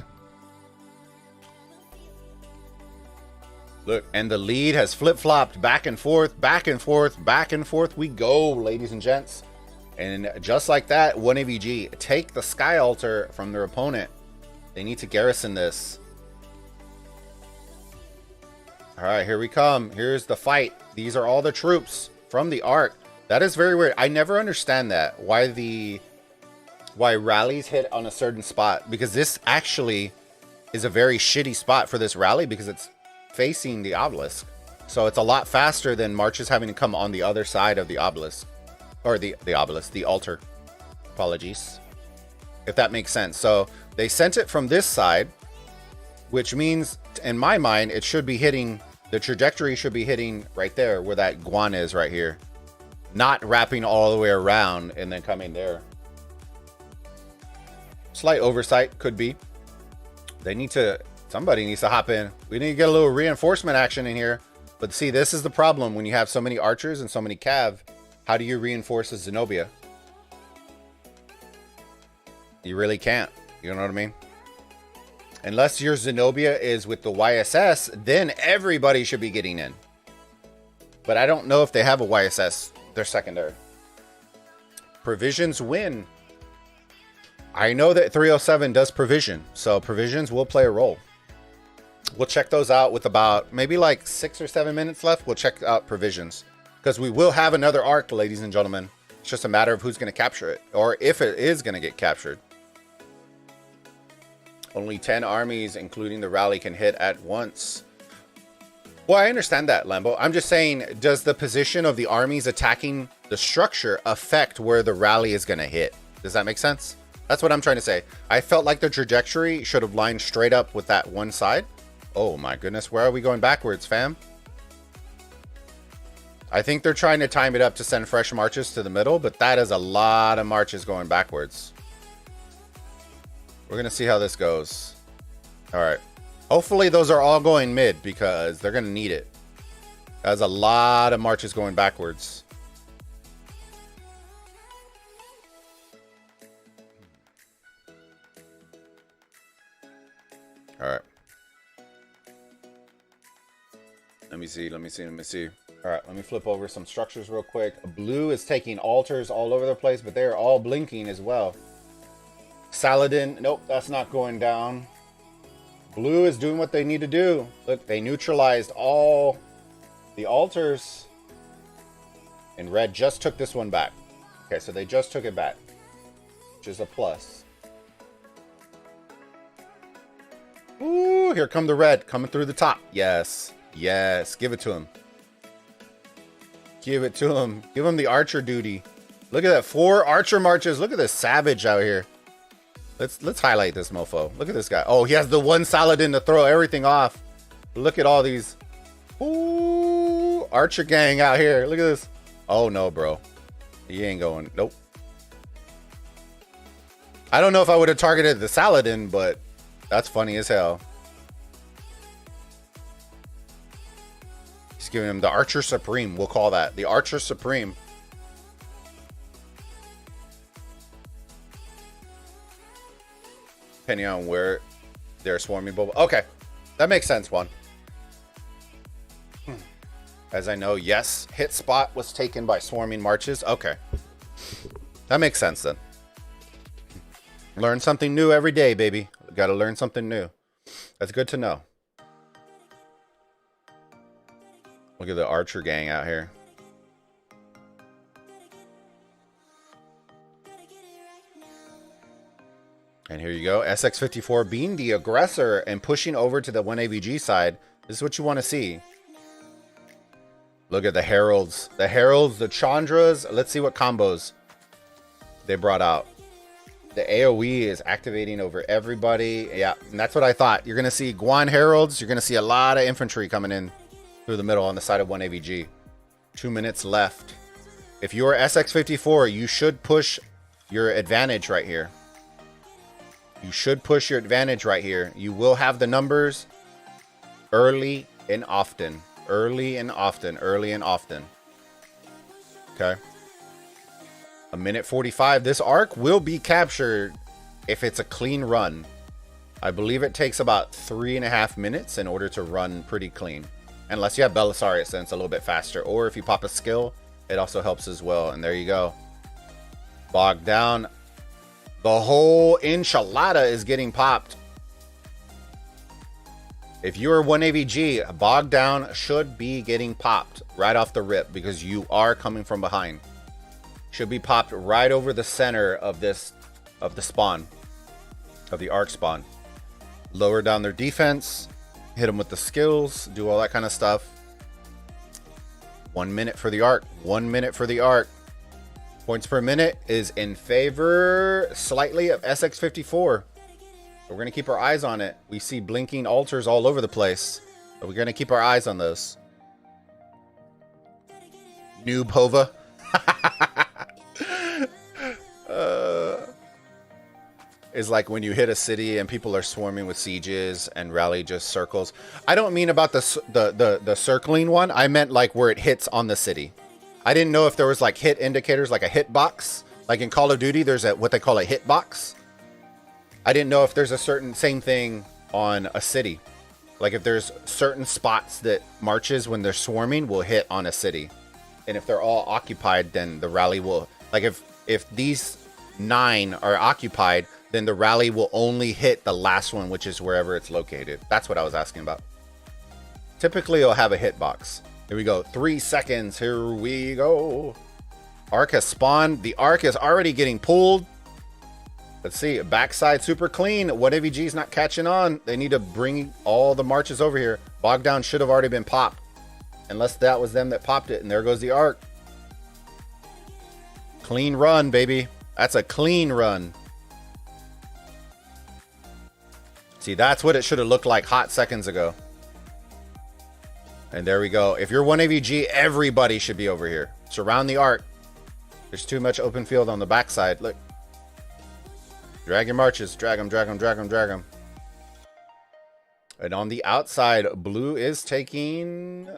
Look, and the lead has flip-flopped back and forth, back and forth, back and forth. We go, ladies and gents. And just like that, 1AVG, take the Sky Altar from their opponent. They need to garrison this. All right, here we come. Here's the fight. These are all the troops from the ARK. That is very weird. I never understand that. Why rallies hit on a certain spot. Because this actually is a very shitty spot for this rally because it's facing the obelisk. So it's a lot faster than marches having to come on the other side of the obelisk. Or the obelisk, the altar. Apologies. If that makes sense. So they sent it from this side, which means, in my mind, it should be hitting, the trajectory should be hitting right there where that Guan is right here. Not wrapping all the way around and then coming there. Slight oversight, could be. Somebody needs to hop in. We need to get a little reinforcement action in here. But see, this is the problem when you have so many archers and so many cav. How do you reinforce a Zenobia? You really can't. You know what I mean? Unless your Zenobia is with the YSS, then everybody should be getting in. But I don't know if they have a YSS. They're secondary. Provisions win. I know that 307 does provision, so provisions will play a role. We'll check those out with about maybe like 6 or 7 minutes left. We'll check out provisions because we will have another ARK, ladies and gentlemen. It's just a matter of who's going to capture it or if it is going to get captured. Only 10 armies, including the rally, can hit at once. Well, I understand that, Lambo. I'm just saying, does the position of the armies attacking the structure affect where the rally is going to hit? Does that make sense? That's what I'm trying to say. I felt like the trajectory should have lined straight up with that one side. Oh my goodness, where are we going backwards, fam? I think they're trying to time it up to send fresh marches to the middle, but that is a lot of marches going backwards. We're going to see how this goes. All right. Hopefully those are all going mid because they're going to need it. That's a lot of marches going backwards. All right. Let me see. All right, let me flip over some structures real quick. Blue is taking altars all over the place, but they're all blinking as well. Saladin, nope, that's not going down. Blue is doing what they need to do. Look, they neutralized all the altars. And red just took this one back. Okay, so they just took it back, which is a plus. Ooh, here come the red coming through the top. Yes, yes, give it to him. Give it to him. Give him the archer duty. Look at that, 4 archer marches. Look at this savage out here. Let's highlight this mofo. Look at this guy. Oh, he has the one Saladin to throw everything off. Look at all these. Ooh, archer gang out here. Look at this. Oh no, bro. He ain't going. Nope. I don't know if I would have targeted the Saladin, but that's funny as hell. He's giving him the Archer Supreme. We'll call that the Archer Supreme. Depending on where they're swarming Bulba. Okay, that makes sense, Juan. As I know, yes, hit spot was taken by swarming marches. Okay, that makes sense then. Learn something new every day, baby. Got to learn something new. That's good to know. Look at the archer gang out here. And here you go. SX54 being the aggressor and pushing over to the 1AVG side. This is what you want to see. Look at the heralds. The heralds, the Chandras. Let's see what combos they brought out. The AoE is activating over everybody. Yeah, and that's what I thought. You're going to see Guan Heralds. You're going to see a lot of infantry coming in through the middle on the side of 1AVG. 2 minutes left. If you're SX54, you should push your advantage right here. You should push your advantage right here. You will have the numbers early and often. Early and often. Early and often. Okay. A minute 45. This ARK will be captured if it's a clean run. I believe it takes about 3.5 minutes in order to run pretty clean. Unless you have Belisarius, then it's a little bit faster. Or if you pop a skill, it also helps as well. And there you go. Bogged down. The whole enchilada is getting popped. If you're 1AVG, bogged down should be getting popped right off the rip because you are coming from behind. Should be popped right over the center of the spawn, of the ARK spawn. Lower down their defense, hit them with the skills, do all that kind of stuff. 1 minute for the ARK. 1 minute for the ARK. Points per minute is in favor slightly of SX54. We're going to keep our eyes on it. We see blinking altars all over the place. But we're going to keep our eyes on those. Noob Hova. Is like when you hit a city and people are swarming with sieges and rally just circles. I don't mean about the circling one. I meant like where it hits on the city. I didn't know if there was like hit indicators, like a hit box. Like in Call of Duty, there's what they call a hit box. I didn't know if there's a certain same thing on a city. Like if there's certain spots that marches when they're swarming will hit on a city. And if they're all occupied, then the rally will, like if these 9 are occupied, then the rally will only hit the last one, which is wherever it's located. That's what I was asking about. Typically, it'll have a hitbox. Here we go. 3 seconds. Here we go. ARK has spawned. The ARK is already getting pulled. Let's see. Backside super clean. What AVG is not catching on? They need to bring all the marches over here. Bogdown should have already been popped. Unless that was them that popped it. And there goes the ARK. Clean run, baby. That's a clean run. See, that's what it should have looked like hot seconds ago. And there we go. If you're 1AVG, everybody should be over here. Surround the ARK. There's too much open field on the backside. Look. Drag your marches. Drag them, drag them, drag them, drag them. And on the outside, blue is taking...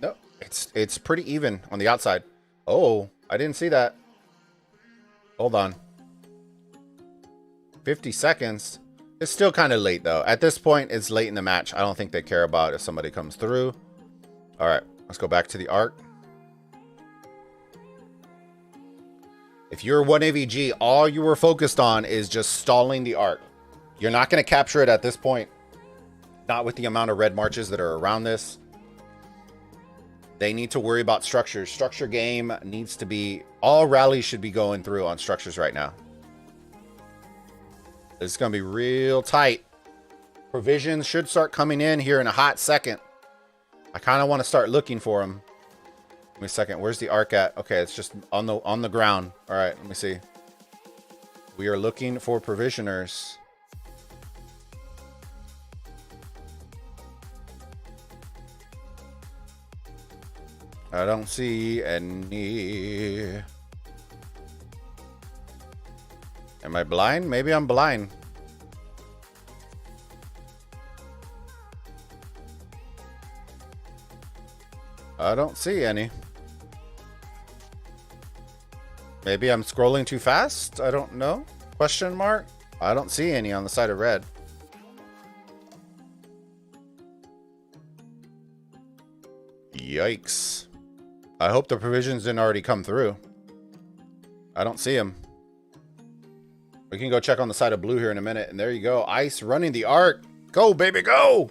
No, it's pretty even on the outside. Oh, I didn't see that. Hold on. 50 seconds. It's still kind of late, though. At this point, it's late in the match. I don't think they care about if somebody comes through. All right, let's go back to the ARK. If you're 1AVG, all you were focused on is just stalling the ARK. You're not going to capture it at this point. Not with the amount of red marches that are around this. They need to worry about structures. Structure game needs to be... All rallies should be going through on structures right now. It's going to be real tight. Provisions should start coming in here in a hot second. I kind of want to start looking for them. Give me a second. Where's the ARK at? Okay, it's just on the ground. All right, let me see. We are looking for provisioners. I don't see any. Am I blind? Maybe I'm blind. I don't see any. Maybe I'm scrolling too fast? I don't know. Question mark? I don't see any on the side of red. Yikes. I hope the provisions didn't already come through. I don't see them. We can go check on the side of blue here in a minute. And there you go. Ice running the ARK. Go, baby, go!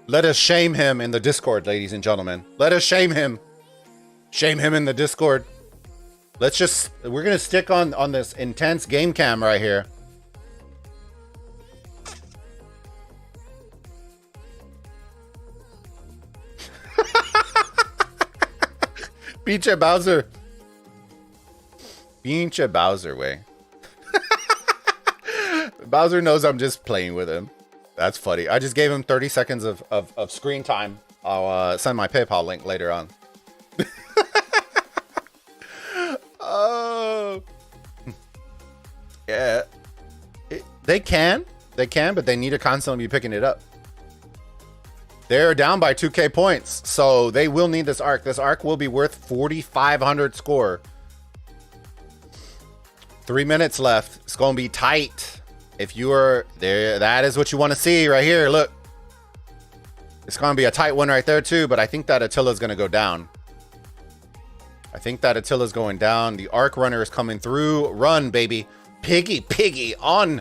Let us shame him in the Discord, ladies and gentlemen. Let us shame him. Shame him in the Discord. Let's just... We're going to stick on this intense game cam right here. Pinche Bowser. Pinche Bowser way. Bowser knows I'm just playing with him. That's funny. I just gave him 30 seconds of screen time. I'll send my PayPal link later on. Oh. Yeah. They can, but they need to constantly be picking it up. They're down by 2K points, so they will need this ARK. This ARK will be worth 4,500 score. 3 minutes left. It's going to be tight. If you are there, that is what you want to see right here. Look. It's going to be a tight one right there too, but I think that Attila's going to go down. I think that Attila's going down. The ARK runner is coming through. Run, baby. Piggy on.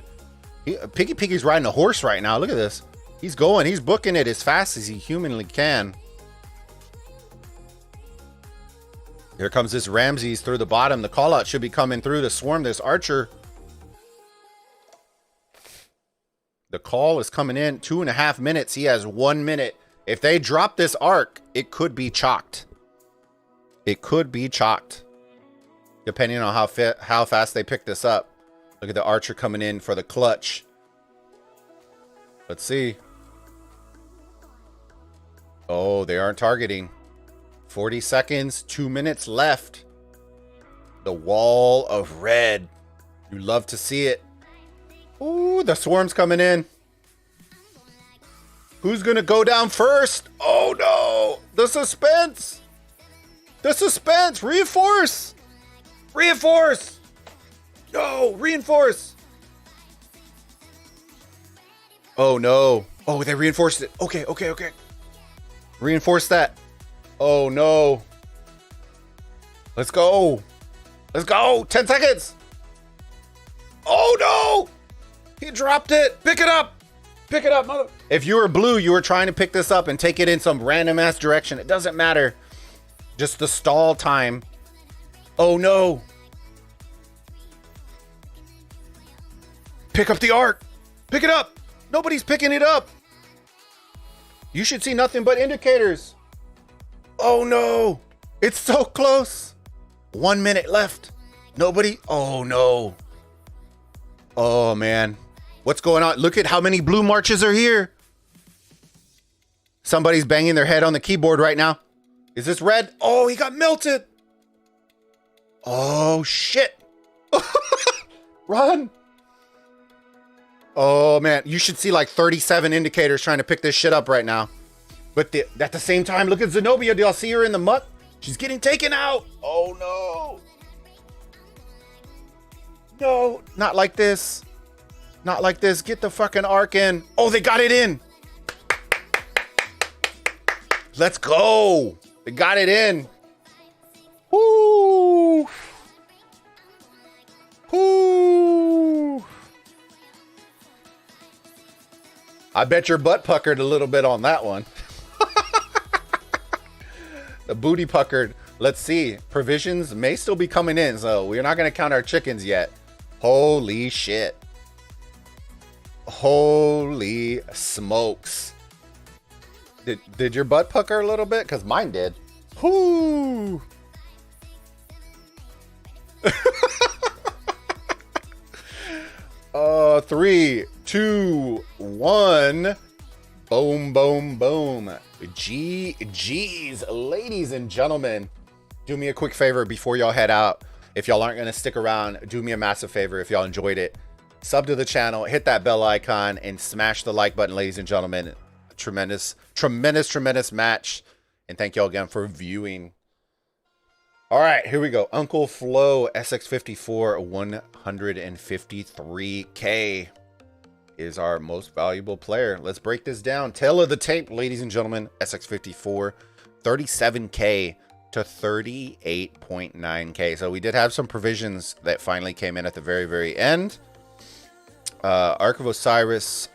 Piggy's riding a horse right now. Look at this. He's going. He's booking it as fast as he humanly can. Here comes this Ramses through the bottom. The call out should be coming through to swarm this archer. The call is coming in. 2.5 minutes. He has 1 minute. If they drop this ARK, it could be chalked. It could be chalked. Depending on how fast they pick this up. Look at the archer coming in for the clutch. Let's see. Oh, they aren't targeting. 40 seconds, 2 minutes left. The wall of red. You love to see it. Ooh, the swarm's coming in. Who's gonna go down first? Oh no! The suspense! The suspense! Reinforce! Reinforce! No! Reinforce! Oh no. Oh, they reinforced it. Okay. Reinforce that. Oh no. Let's go. Let's go. 10 seconds. Oh no. He dropped it. Pick it up. Pick it up, mother. If you were blue, you were trying to pick this up and take it in some random ass direction. It doesn't matter. Just the stall time. Oh no. Pick up the ARK. Pick it up. Nobody's picking it up. You should see nothing but indicators. Oh no. It's so close. 1 minute left. Nobody. Oh no. Oh man. What's going on? Look at how many blue marches are here. Somebody's banging their head on the keyboard right now. Is this red? Oh, he got melted. Oh shit. Run. Oh man, you should see like 37 indicators trying to pick this shit up right now. But at the same time, look at Zenobia. Do y'all see her in the muck? She's getting taken out. Oh no. No, not like this. Not like this. Get the fucking ARK in. Oh, they got it in. Let's go. They got it in. Woo. Woo. I bet your butt puckered a little bit on that one. The booty puckered. Let's see. Provisions may still be coming in, so we're not going to count our chickens yet. Holy shit. Holy smokes. Did your butt pucker a little bit? Because mine did. Whoo. 3, 2, 1. Boom, boom, boom. GG's, ladies and gentlemen. Do me a quick favor before y'all head out. If y'all aren't going to stick around, do me a massive favor. If y'all enjoyed it, sub to the channel, hit that bell icon, and smash the like button, ladies and gentlemen. Tremendous match. And thank y'all again for viewing. All right, here we go. Uncle Flo, SX54, 153K is our most valuable player. Let's break this down. Tail of the tape, ladies and gentlemen. SX54, 37K to 38.9K. So we did have some provisions that finally came in at the very, very end. Ark of Osiris,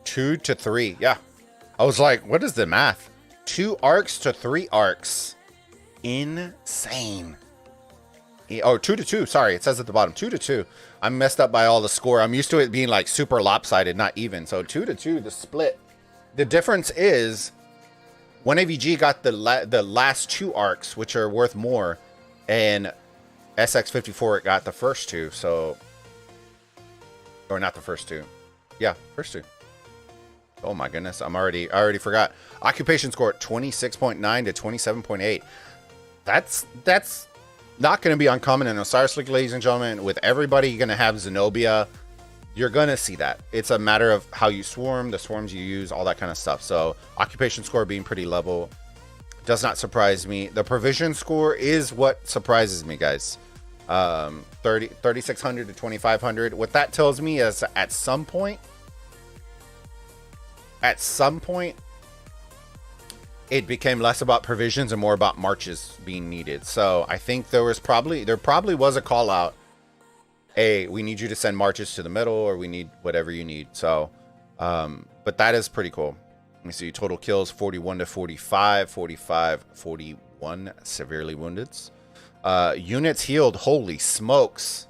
2 to 3. Yeah. I was like, what is the math? 2 ARKs to 3 ARKs. Insane. Oh, 2 to 2. Sorry, it says at the bottom 2 to 2. I'm messed up by all the score. I'm used to it being like super lopsided, not even. So 2 to 2, the split. The difference is One AVG got the last 2 ARKs, which are worth more, and SX54 got the first 2. So, or not the first 2. Yeah, first 2. Oh my goodness, I already forgot. Occupation score 26.9 to 27.8. That's not going to be uncommon in Osiris League, ladies and gentlemen. With everybody going to have Zenobia, you're going to see that. It's a matter of how you swarm, the swarms you use, all that kind of stuff. So occupation score being pretty level does not surprise me. The provision score is what surprises me, guys. 3,600 to 2,500. What that tells me is at some point, it became less about provisions and more about marches being needed. So I think there probably was a call out. Hey, we need you to send marches to the middle, or we need whatever you need. So, but that is pretty cool. Let me see. Total kills 41 to 45, 45, 41 severely wounded. Units healed. Holy smokes.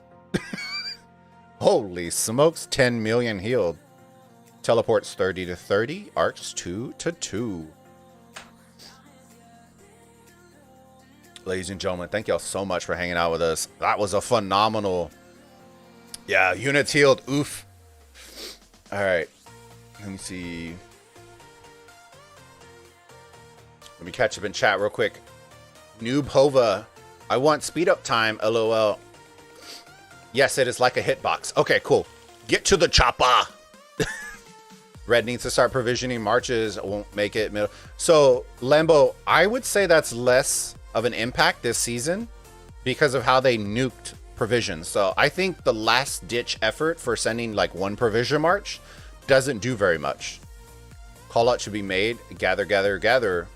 Holy smokes. 10 million healed. Teleports 30 to 30. Arcs 2 to 2. Ladies and gentlemen, thank y'all so much for hanging out with us. That was a phenomenal. Yeah, units healed. Oof. All right. Let me see. Let me catch up in chat real quick. Noob Hova. I want speed up time. LOL. Yes, it is like a hitbox. Okay, cool. Get to the chopper. Red needs to start provisioning marches. Won't make it. So, Lambo, I would say that's less of an impact this season because of how they nuked provisions. So I think the last ditch effort for sending like 1 provision march doesn't do very much. Call out should be made. Gather, gather, gather.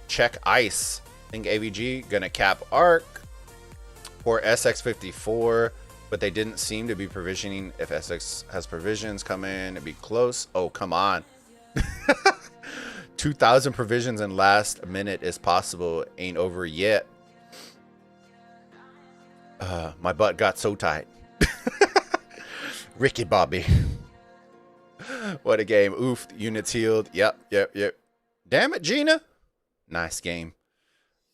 Check ice. I think AVG gonna cap ARK or SX54, but they didn't seem to be provisioning. If SX has provisions come in, it'd be close. Oh, come on. 2,000 provisions in last minute is possible. Ain't over yet. My butt got so tight. Ricky Bobby. What a game. Oof. Units healed. Yep. Damn it, Gina. Nice game.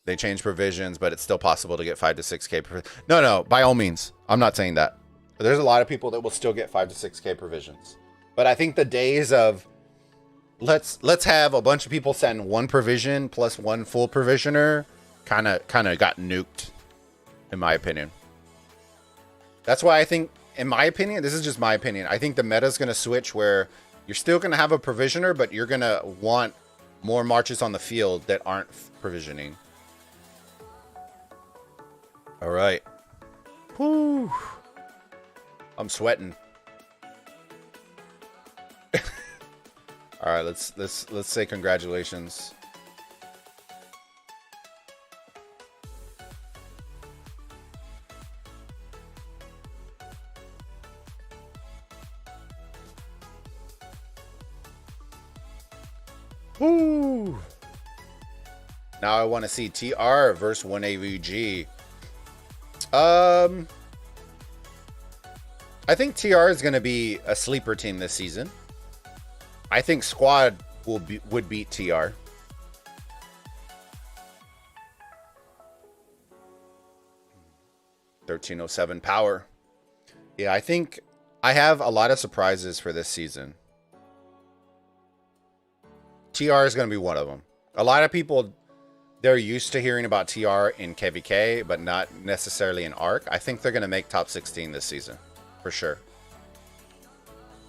They changed provisions, but it's still possible to get 5 to 6K. No, by all means. I'm not saying that. But there's a lot of people that will still get 5 to 6K provisions. But I think the days of let's have a bunch of people send 1 provision plus 1 full provisioner kind of got nuked, in my opinion. That's why I think, in my opinion, this is just my opinion, I think the meta is going to switch where you're still going to have a provisioner, but you're going to want more marches on the field that aren't provisioning. All right. Whew. I'm sweating. All right, let's say congratulations. Woo! Now I want to see TR versus 1 AVG. I think TR is going to be a sleeper team this season. I think Squad would beat TR. K307 power. Yeah, I think I have a lot of surprises for this season. TR is going to be one of them. A lot of people, they're used to hearing about TR in KVK, but not necessarily in ARK. I think they're going to make top 16 this season, for sure.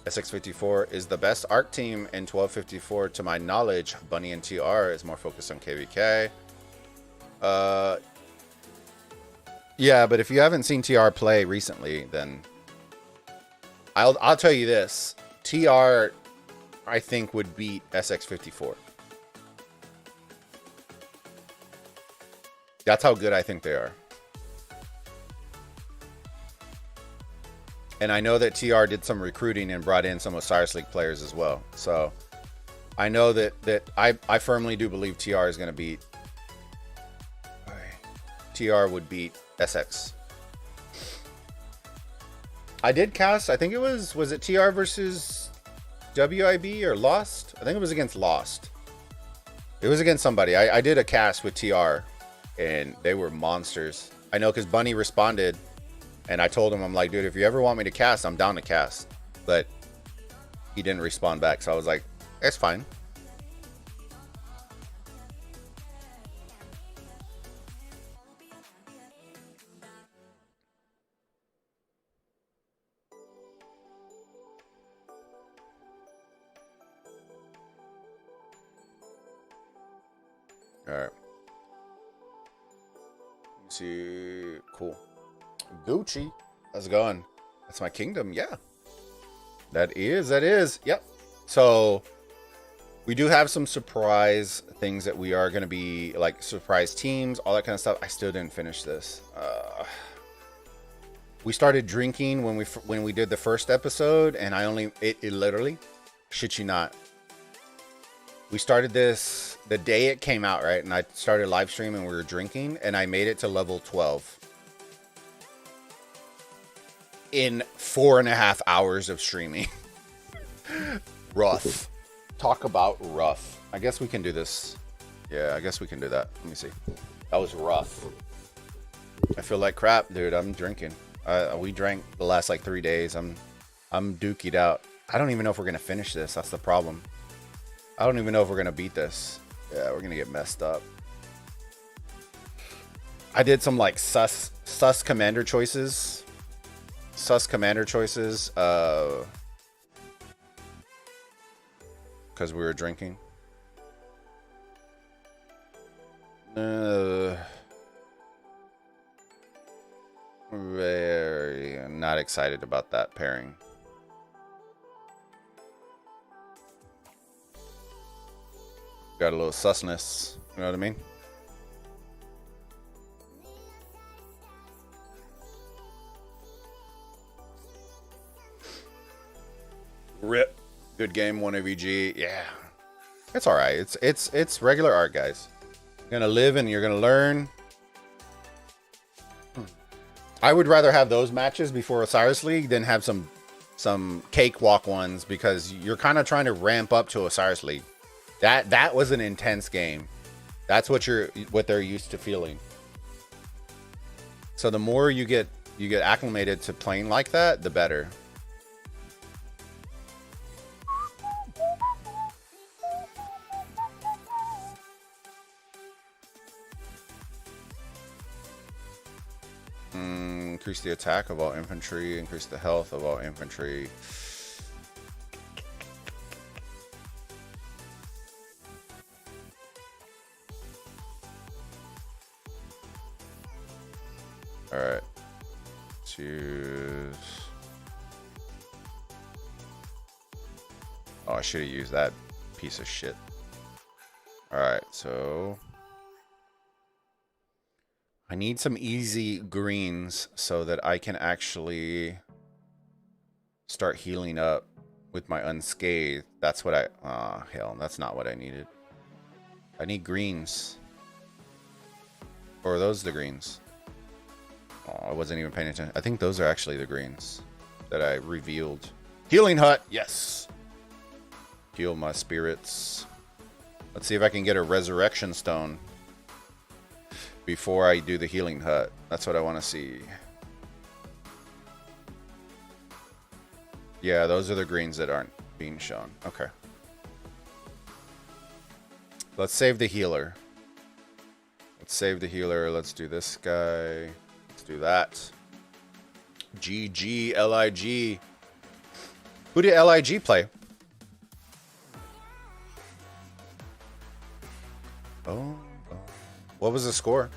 SX54 is the best ARK team in 1254 to my knowledge. Bunny and TR is more focused on KVK. Yeah, but if you haven't seen TR play recently, then I'll tell you this. TR, I think, would beat SX54. That's how good I think they are. And I know that TR did some recruiting and brought in some Osiris League players as well. So I know that I firmly do believe TR is going to beat. TR would beat SX. I did cast, I think it was it TR versus WIB or Lost? I think it was against Lost. It was against somebody. I did a cast with TR, and they were monsters. I know because Bunny responded, and I told him, I'm like, dude, if you ever want me to cast, I'm down to cast. But he didn't respond back, so I was like, it's fine. All right. Let's see. Cool. Gucci. How's it going? That's my kingdom. Yeah. That is. Yep. So we do have some surprise things that we are going to be like surprise teams, all that kind of stuff. I still didn't finish this. We started drinking when we did the first episode, and it literally, shit you not. We started this the day it came out, right? And I started live streaming, we were drinking, and I made it to level 12 in 4.5 hours of streaming. Rough. Talk about rough. I guess we can do this. Yeah, I guess we can do that. Let me see. That was rough. I feel like crap, dude. I'm drinking. We drank the last like 3 days. I'm dookied out. I don't even know if we're gonna finish this. That's the problem. I don't even know if we're gonna beat this. Yeah, we're gonna get messed up. I did some like sus commander choices. Because we were drinking. Very not excited about that pairing. Got a little susness, you know what I mean? Rip. Good game, 1AVG. Yeah. It's alright. It's regular art, guys. You're gonna live and you're gonna learn. I would rather have those matches before Osiris League than have some cakewalk ones, because you're kind of trying to ramp up to Osiris League. That was an intense game. That's what they're used to feeling. So the more you get acclimated to playing like that, the better. Increase the attack of all infantry, increase the health of all infantry. Alright. Choose. Oh, I should have used that piece of shit. Alright, so I need some easy greens so that I can actually start healing up with my unscathed. That's what hell, that's not what I needed. I need greens. Or are those the greens? Oh, I wasn't even paying attention. I think those are actually the greens that I revealed. Healing hut, yes. Heal my spirits. Let's see if I can get a resurrection stone before I do the healing hut. That's what I want to see. Yeah, those are the greens that aren't being shown. Okay. Let's save the healer. Let's save the healer. Let's do this guy. Let's do that. GG, LIG. Who did LIG play? Oh. What was the score?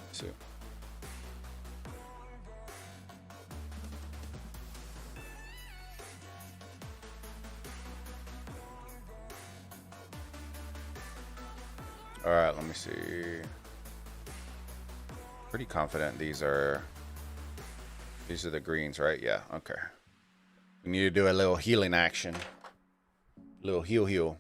Let's see. All right, let me see. Pretty confident these are the greens, right? Yeah, okay. We need to do a little healing action. A little heal.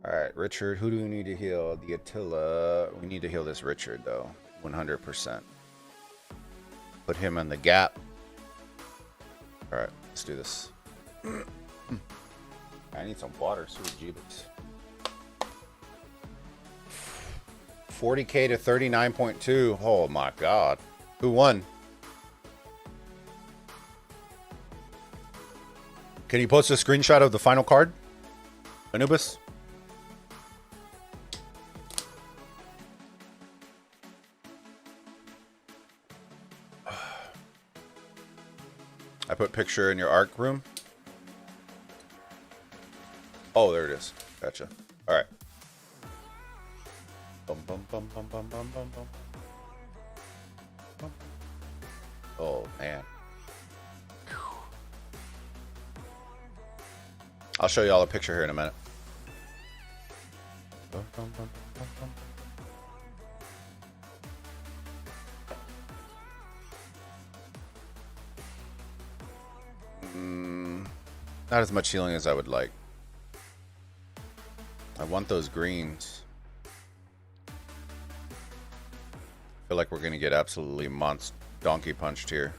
All right, Richard, who do we need to heal? The Attila. We need to heal this Richard, though. 100%. Put him on the gap. All right, let's do this. I need some water, sweet jeebus. 40K to 39.2. Oh my god. Who won? Can you post a screenshot of the final card, Anubis? I put picture in your ARK room. Oh, there it is. Gotcha. All right. Bum, bum, bum, bum, bum, bum, bum, bum. Oh, man. I'll show you all a picture here in a minute. Bum, bum, bum, bum, bum. Not as much healing as I would like. I want those greens. Feel like we're gonna get absolutely donkey punched here.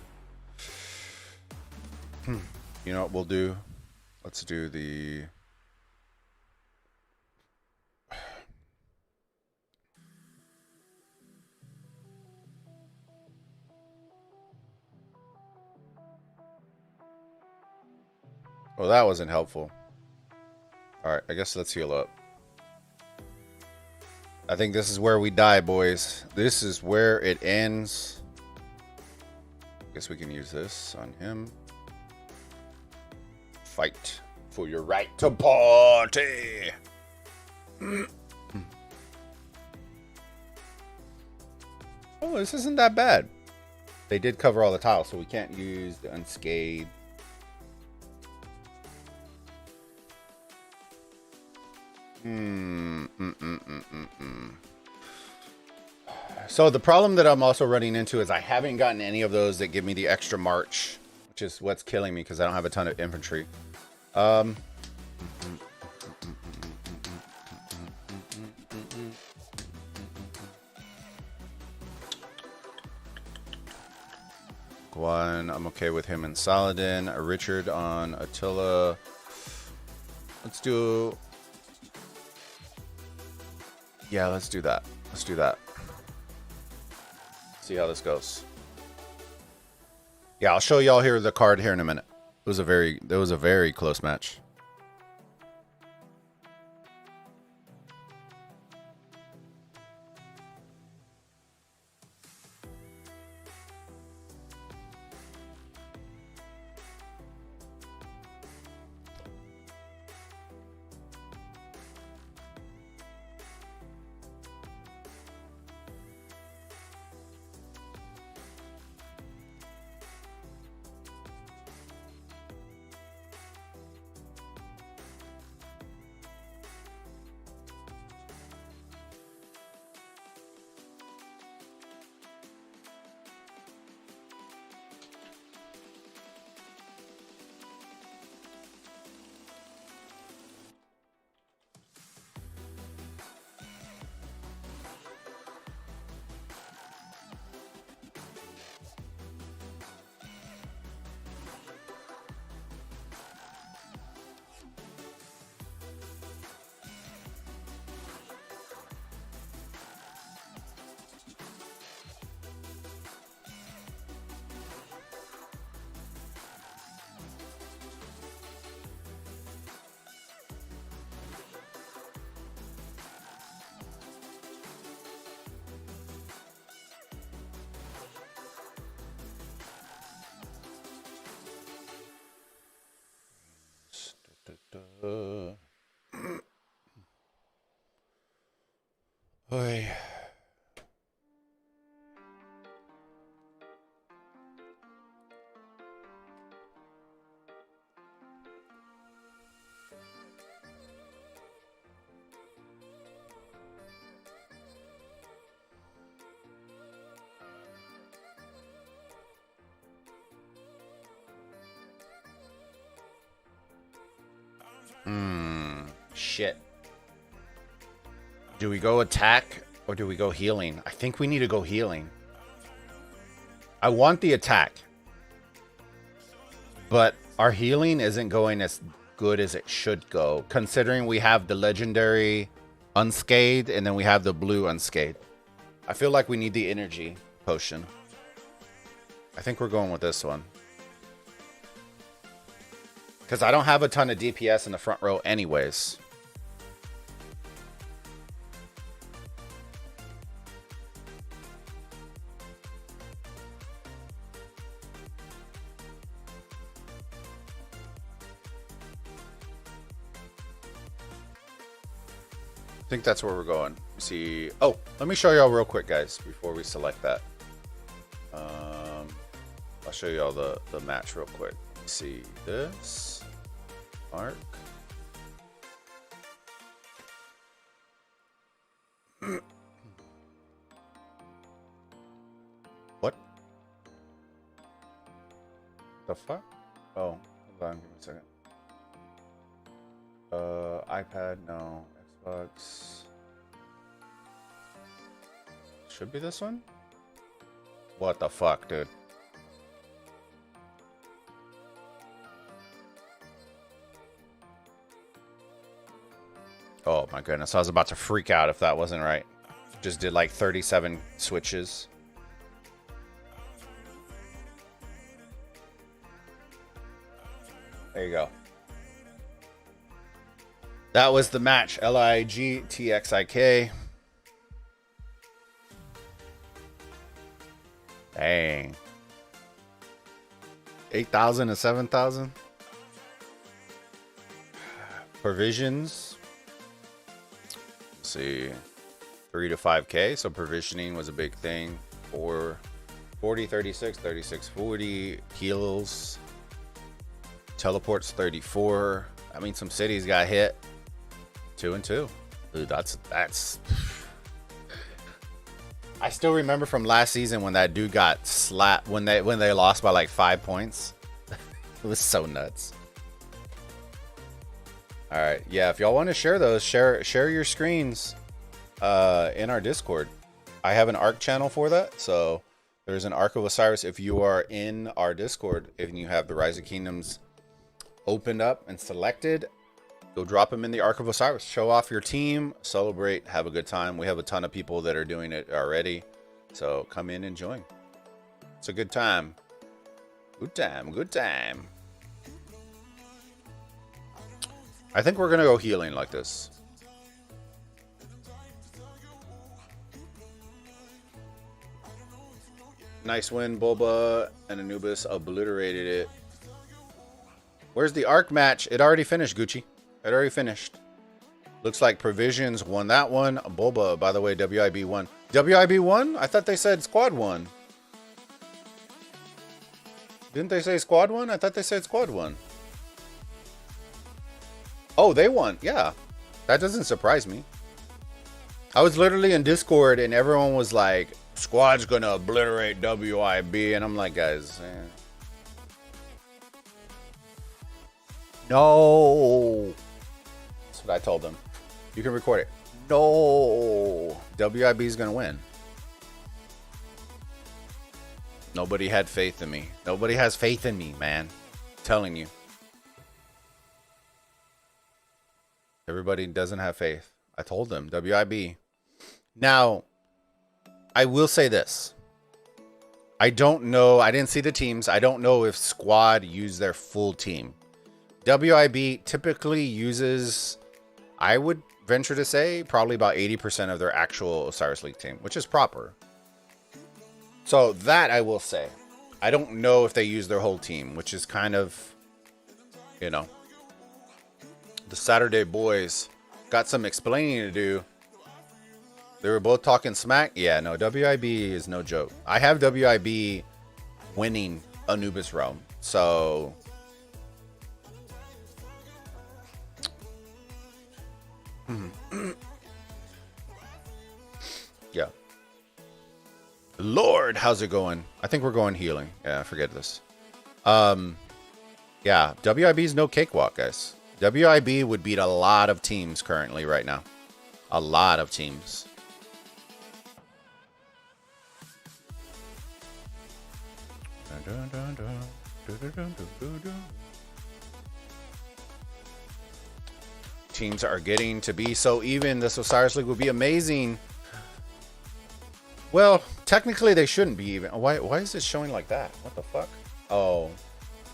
You know what we'll do? Let's do the... Well, that wasn't helpful. Alright, I guess let's heal up. I think this is where we die, boys. This is where it ends. Guess we can use this on him. Fight for your right to party. Oh, this isn't that bad. They did cover all the tiles, so we can't use the unscathed. So the problem that I'm also running into is I haven't gotten any of those that give me the extra march, which is what's killing me because I don't have a ton of infantry. One, I'm okay with him and Saladin. A Richard on Attila. Let's do... Yeah, let's do that. Let's do that. See how this goes. Yeah, I'll show y'all here the card here in a minute. It was a very close match. Oy. Shit. Do we go attack or do we go healing? I think we need to go healing. I want the attack. But our healing isn't going as good as it should go, considering we have the legendary unscathed and then we have the blue unscathed. I feel like we need the energy potion. I think we're going with this one. Because I don't have a ton of DPS in the front row anyways. I think that's where we're going. See, oh, let me show y'all real quick, guys, before we select that. I'll show y'all the match real quick. See this ARK. What? The fuck? Oh, hold on, give me a second. iPad, no. Xbox. Should be this one? What the fuck, dude? Oh my goodness, I was about to freak out if that wasn't right. Just did like 37 switches. There you go. That was the match. LIG TXIK. Dang. 8,000 to 7,000. Provisions. Let's see. 3 to 5K. So provisioning was a big thing. 40, 36, 36, 40. Heals. Teleports 34. I mean, some cities got hit. 2 and 2. Dude, that's I still remember from last season when that dude got slapped when they lost by like 5 points. It was so nuts. All right, yeah, if y'all want to share those, share your screens in our Discord. I have an ARK channel for that, so there's an ARK of Osiris if you are in our Discord. If you have the Rise of Kingdoms opened up and selected, go drop them in the ARK of Osiris. Show off your team, celebrate, have a good time. We have a ton of people that are doing it already, so come in and join. It's a good time. Good time, good time. I think we're gonna go healing like this. Nice win, Bulba and Anubis obliterated it. Where's the ARK match? It already finished, Gucci. It already finished. Looks like Provisions won that one. Bulba, by the way, WIB won. WIB won? I thought they said Squad won. Didn't they say Squad won? I thought they said Squad won. Oh, they won. Yeah. That doesn't surprise me. I was literally in Discord and everyone was like, Squad's gonna obliterate WIB. And I'm like, guys, no. That's what I told them. You can record it. No. WIB is gonna win. Nobody had faith in me. Nobody has faith in me, man. I'm telling you. Everybody doesn't have faith. I told them. WIB. Now, I will say this. I don't know. I didn't see the teams. I don't know if Squad used their full team. WIB typically uses, I would venture to say, probably about 80% of their actual Osiris League team, which is proper. So that I will say. I don't know if they use their whole team, which is kind of, you know, the Saturday boys got some explaining to do. They were both talking smack. Yeah, no, WIB is no joke. I have WIB winning Anubis Realm. So yeah. Lord, how's it going? I think we're going healing. Yeah, forget this. Yeah, WIB is no cakewalk, guys. WIB would beat a lot of teams currently right now. A lot of teams. Teams are getting to be so even. This Osiris League would be amazing. Well, technically they shouldn't be even. Why is it showing like that? What the fuck? Oh,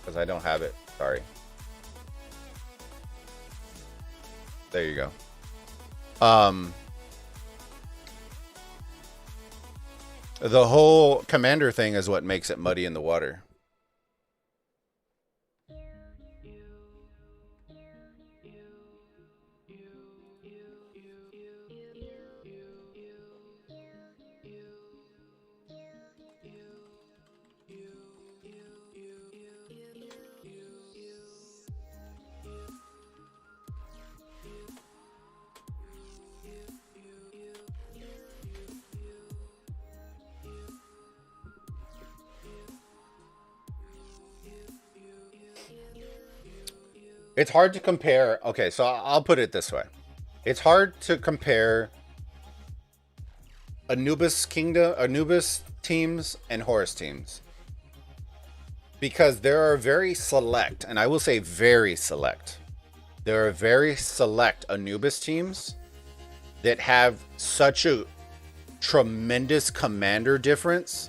because I don't have it. Sorry. There you go. The whole commander thing is what makes it muddy in the water. It's hard to compare. Okay, so I'll put it this way. It's hard to compare Anubis teams and Horus teams. Because there are very select, and I will say very select. There are very select Anubis teams that have such a tremendous commander difference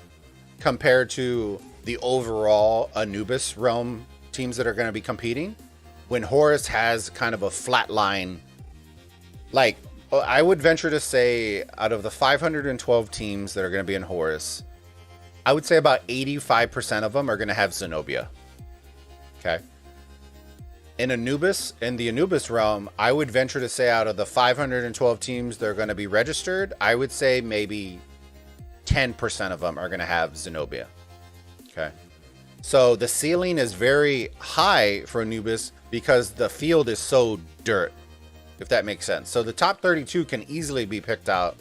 compared to the overall Anubis realm teams that are going to be competing. When Horus has kind of a flat line, like I would venture to say out of the 512 teams that are going to be in Horus, I would say about 85% of them are going to have Zenobia. Okay. In the Anubis realm, I would venture to say out of the 512 teams that are going to be registered, I would say maybe 10% of them are going to have Zenobia. Okay. So the ceiling is very high for Anubis because the field is so dirt, if that makes sense. So the top 32 can easily be picked out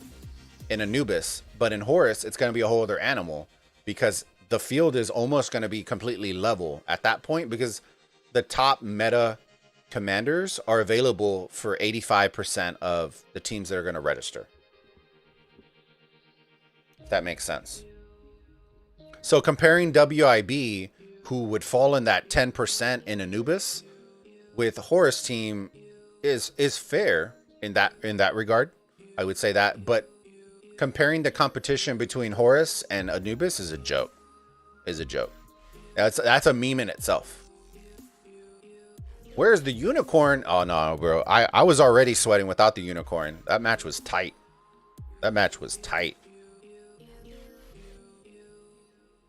in Anubis, but in Horus, it's going to be a whole other animal because the field is almost going to be completely level at that point because the top meta commanders are available for 85% of the teams that are going to register. If that makes sense. So comparing WIB, who would fall in that 10% in Anubis, with Horus team is fair in that regard. I would say that, but comparing the competition between Horus and Anubis is a joke. That's a meme in itself. Where's the unicorn? Oh no, bro. I was already sweating without the unicorn. That match was tight.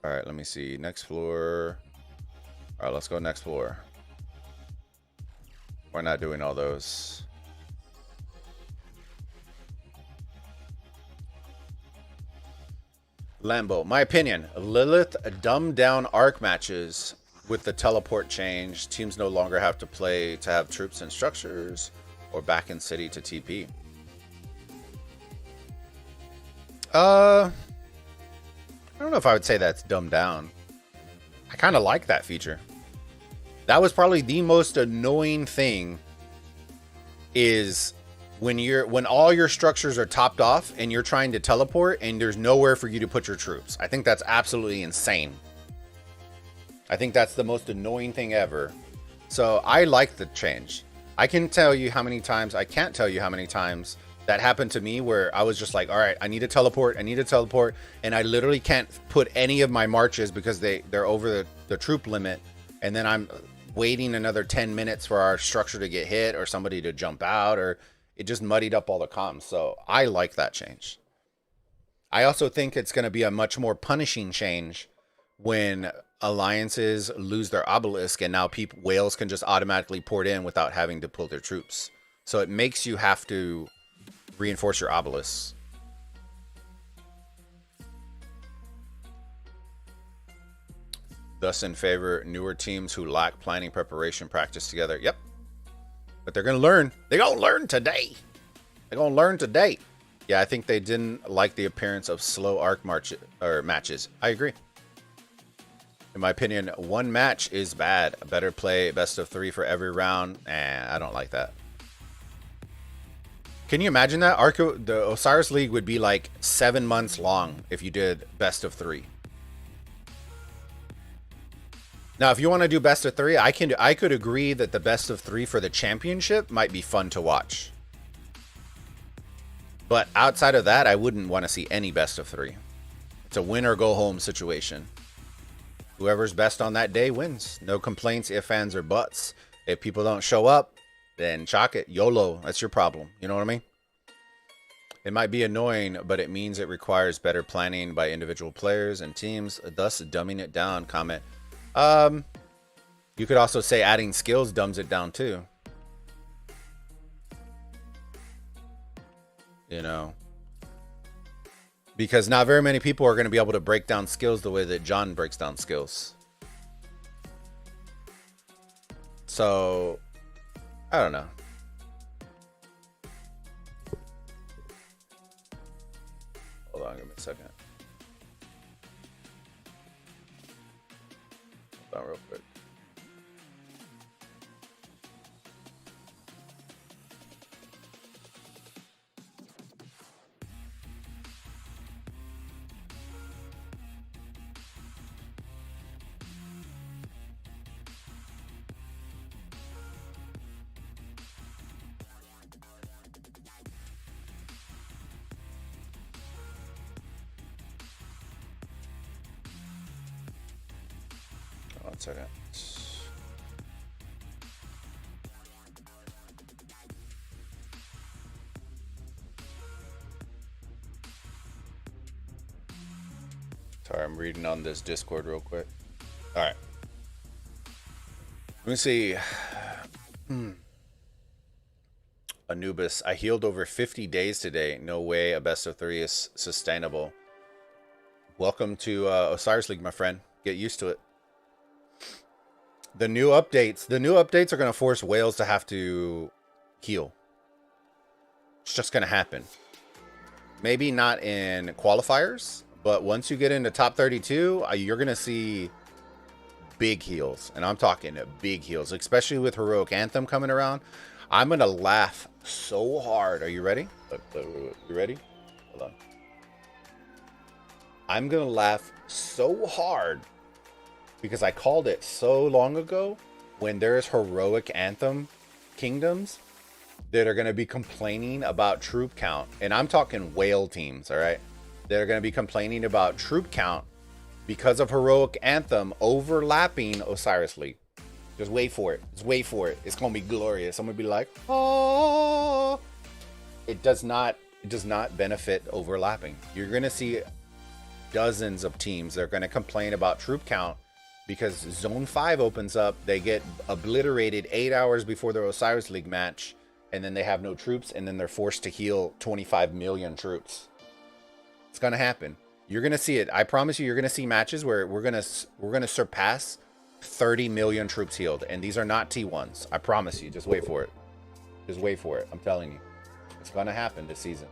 All right, let me see. Next floor. All right, let's go next floor. We're not doing all those. Lambo. My opinion. Lilith dumbed down ARK matches with the teleport change. Teams no longer have to play to have troops and structures or back in city to TP. I don't know if I would say that's dumbed down. I kind of like that feature. That was probably the most annoying thing is when all your structures are topped off and you're trying to teleport and there's nowhere for you to put your troops. I think that's absolutely insane. I think that's the most annoying thing ever. So I like the change. I can't tell you how many times that happened to me where I was just like, all right, I need to teleport. And I literally can't put any of my marches because they're over the troop limit. And then I'm waiting another 10 minutes for our structure to get hit or somebody to jump out, or it just muddied up all the comms. So I like that change. I also think it's going to be a much more punishing change when alliances lose their obelisk and now whales can just automatically port in without having to pull their troops. So it makes you have to reinforce your obelisks. Thus in favor newer teams who lack planning, preparation, practice together. Yep. But they're going to learn. They're going to learn today. Yeah, I think they didn't like the appearance of slow ARK matches. I agree. In my opinion, one match is bad. Better play best of 3 for every round. I don't like that. Can you imagine that? The Osiris League would be like 7 months long if you did best of 3. Now, if you want to do best of 3, I could agree that the best of 3 for the championship might be fun to watch. But outside of that, I wouldn't want to see any best of 3. It's a win or go home situation. Whoever's best on that day wins. No complaints, ifs, ands, or buts. If people don't show up, then chalk it. YOLO. That's your problem. You know what I mean? It might be annoying, but it means it requires better planning by individual players and teams, thus dumbing it down. Comment. You could also say adding skills dumbs it down too. You know, because not very many people are going to be able to break down skills the way that John breaks down skills. So, I don't know. Hold on, give me a second. Hold on real quick. One second. Sorry, I'm reading on this Discord real quick. All right. Let me see. Anubis, I healed over 50 days today. No way a best of 3 is sustainable. Welcome to Osiris League, my friend. Get used to it. The new updates are going to force whales to have to heal. It's just going to happen. Maybe not in qualifiers, but once you get into top 32, you're going to see big heals. And I'm talking big heals, especially with Heroic Anthem coming around. I'm going to laugh so hard. Are you ready? You ready? Hold on. I'm going to laugh so hard because I called it so long ago when there's Heroic Anthem kingdoms that are going to be complaining about troop count. And I'm talking whale teams, all right? They're going to be complaining about troop count because of Heroic Anthem overlapping Osiris League. Just wait for it. Just wait for it. It's going to be glorious. I'm going to be like, oh. It does not benefit overlapping. You're going to see dozens of teams that are going to complain about troop count because Zone 5 opens up. They get obliterated 8 hours before their Osiris League match, and then they have no troops, and then they're forced to heal 25 million troops. It's going to happen. You're going to see it. I promise you, you're going to see matches where we're going to surpass 30 million troops healed, and these are not T1s. I promise you. Just wait for it. Just wait for it. I'm telling you. It's going to happen this season.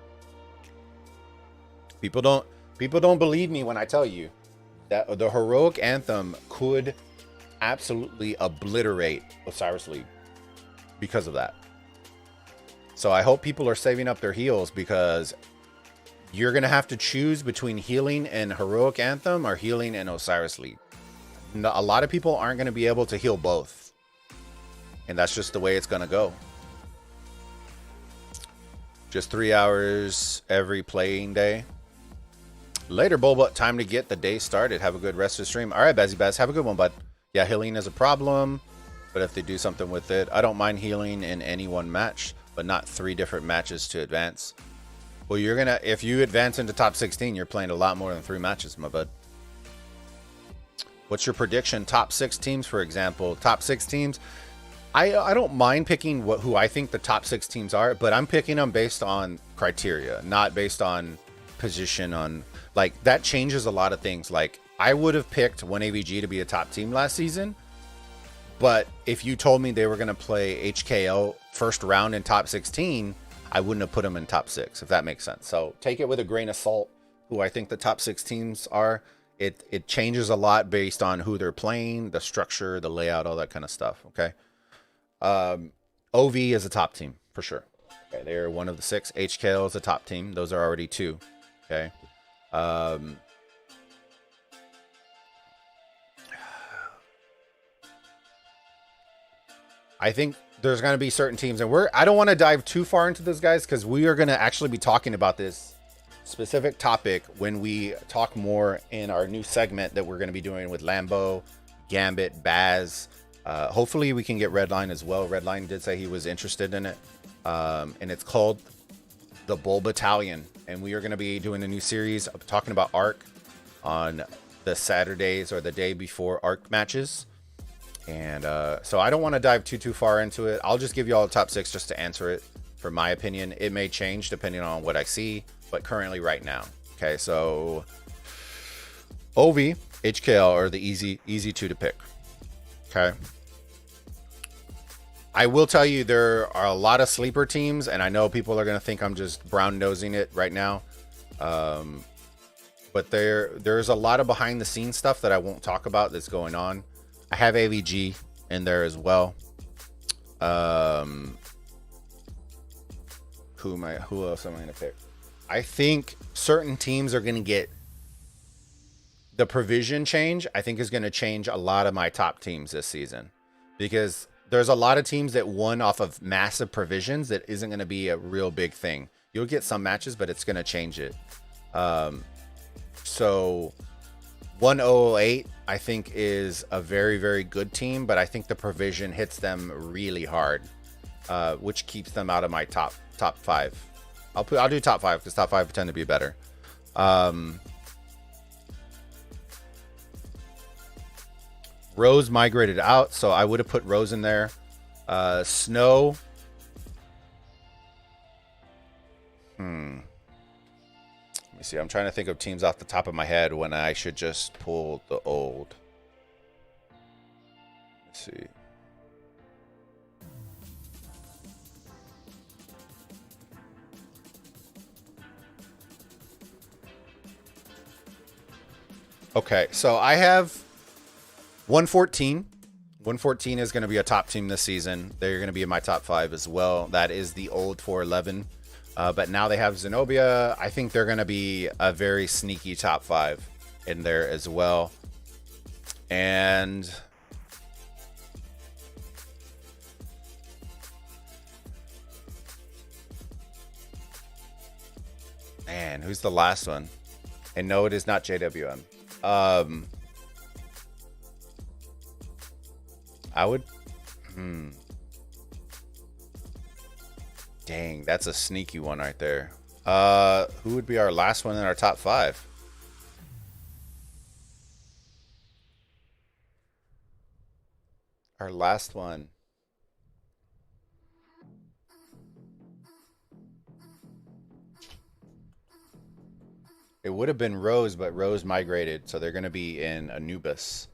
People don't believe me when I tell you that the Heroic Anthem could absolutely obliterate Osiris League because of that. So I hope people are saving up their heals, because you're going to have to choose between healing and Heroic Anthem or healing and Osiris League. A lot of people aren't going to be able to heal both. And that's just the way it's going to go. Just 3 hours every playing day. Later, Bulba. Time to get the day started. Have a good rest of the stream. All right, Bazzy Baz. Have a good one, bud. Yeah, healing is a problem, but if they do something with it, I don't mind healing in any one match, but not 3 different matches to advance. Well, you're going to, if you advance into top 16, you're playing a lot more than 3 matches, my bud. What's your prediction? Top 6 teams, for example. Top 6 teams. I don't mind picking who I think the top 6 teams are, but I'm picking them based on criteria, not based on position. On like that changes a lot of things. Like I would have picked 1AVG to be a top team last season, but if you told me they were going to play HKL first round in top 16, I wouldn't have put them in top 6, if that makes sense. So take it with a grain of salt. Who I think the top 6 teams are. It changes a lot based on who they're playing, the structure, the layout, all that kind of stuff. Okay. OV is a top team for sure. Okay, they're one of the 6. HKL is a top team. Those are already 2. Okay. I think there's going to be certain teams, and I don't want to dive too far into this, guys, because we are going to actually be talking about this specific topic when we talk more in our new segment that we're going to be doing with Lambo, Gambit, Baz. Hopefully we can get Redline as well. Redline did say he was interested in it. And it's called the Bulba Battalion. And we are going to be doing a new series of talking about ARK on the Saturdays or the day before ARK matches. And so I don't want to dive too far into it. I'll just give you all the top 6 just to answer it. For my opinion, it may change depending on what I see, but currently right now. Okay, so OV, HKL are the easy 2 to pick. Okay. I will tell you there are a lot of sleeper teams, and I know people are going to think I'm just brown nosing it right now. But there's a lot of behind the scenes stuff that I won't talk about that's going on. I have AVG in there as well. Who else am I going to pick? I think certain teams are going to get the provision change. I think is going to change a lot of my top teams this season, because there's a lot of teams that won off of massive provisions that isn't going to be a real big thing. You'll get some matches, but it's going to change it. So 1008, I think, is a very, very good team, but I think the provision hits them really hard, which keeps them out of my top 5. I'll do top 5 because top 5 tend to be better. Rose migrated out, so I would have put Rose in there. Snow. Let me see. I'm trying to think of teams off the top of my head when I should just pull the old. Let's see. Okay, so I have 114. 114 is going to be a top team this season. They're going to be in my top 5 as well. That is the old 411. But now they have Zenobia. I think they're going to be a very sneaky top 5 in there as well. And man, who's the last one? And no, it is not JWM. I would. Dang, that's a sneaky one right there. Who would be our last one in our top 5? Our last one. It would have been Rose, but Rose migrated, so they're going to be in Anubis.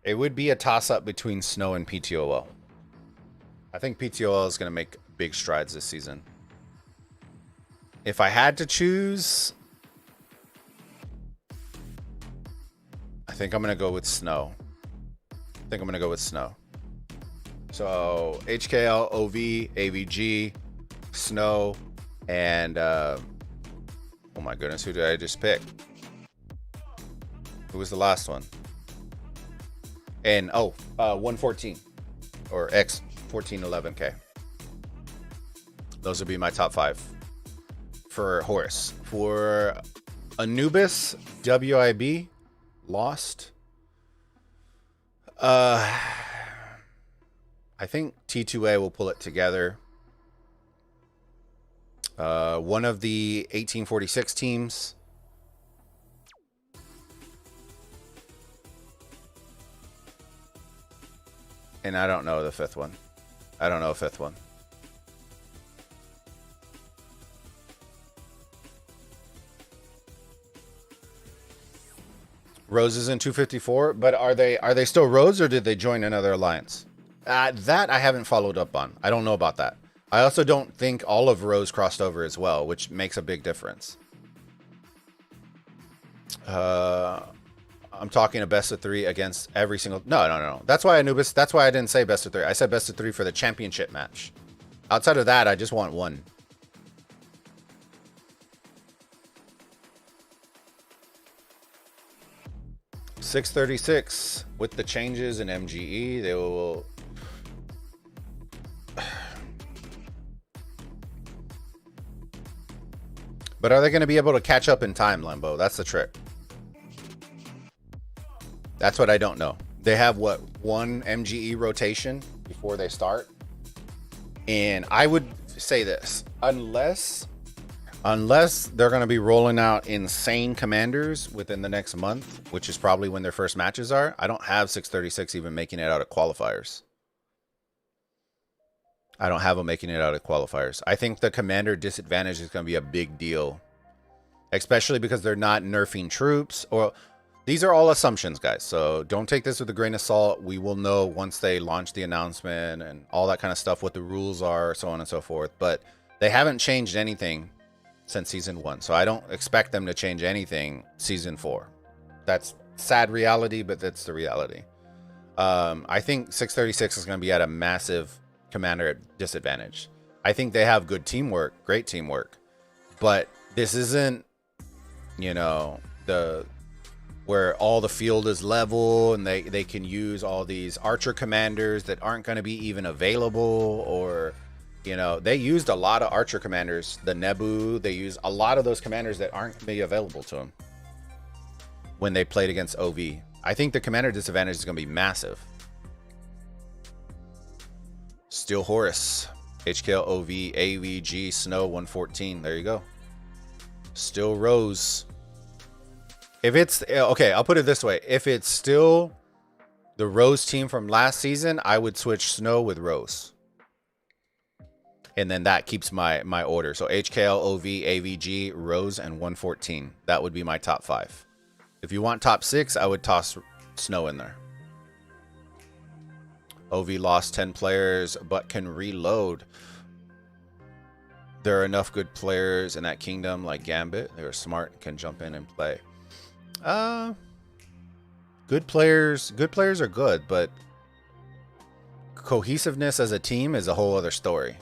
It would be a toss-up between Snow and PTOL. I think PTOL is going to make big strides this season. If I had to choose, I think I'm going to go with Snow. So HKL, OV, AVG, Snow, and oh my goodness, who did I just pick? Who was the last one? And 114 or X1411K. Those would be my top 5 for Horus. For Anubis, WIB, Lost. I think T2A will pull it together. One of the 1846 teams. And I don't know the 5th one. Rose is in 254, but are they still Rose, or did they join another alliance? That I haven't followed up on. I don't know about that. I also don't think all of Rose crossed over as well, which makes a big difference. I'm talking a best of 3 against every single... No. That's why Anubis... That's why I didn't say best of 3. I said best of 3 for the championship match. Outside of that, I just want 1. 636 with the changes in MGE, they will. But are they going to be able to catch up in time, Lembo? That's the trick. That's what I don't know. They have what, one MGE rotation before they start, and I would say this: unless they're going to be rolling out insane commanders within the next month, which is probably when their first matches are, I don't have 636 even making it out of qualifiers. I don't have them making it out of qualifiers. I think the commander disadvantage is going to be a big deal, especially because they're not nerfing troops. Or these are all assumptions, guys, so don't take this with a grain of salt. We will know once they launch the announcement and all that kind of stuff, what the rules are, so on and so forth. But they haven't changed anything since season 1, so I don't expect them to change anything season 4. That's sad reality, but that's the reality. I think 636 is going to be at a massive commander disadvantage. I think they have good teamwork, great teamwork, but this isn't, you know, where all the field is level and they can use all these archer commanders that aren't going to be even available. Or, you know, they used a lot of archer commanders, the Nebu, they use a lot of those commanders that aren't going to be available to them when they played against OV. I think the commander disadvantage is going to be massive. Steel Horus, HKL, OV, AVG, Snow 114. There you go. Still Rose. If it's okay, I'll put it this way: if it's still the Rose team from last season, I would switch Snow with Rose, and then that keeps my order. So HKL, OV, AVG, Rose, and 114. That would be my top 5. If you want top 6, I would toss Snow in there. OV lost 10 players, but can reload. There are enough good players in that kingdom, like Gambit. They're smart and can jump in and play. Good players are good, but cohesiveness as a team is a whole other story,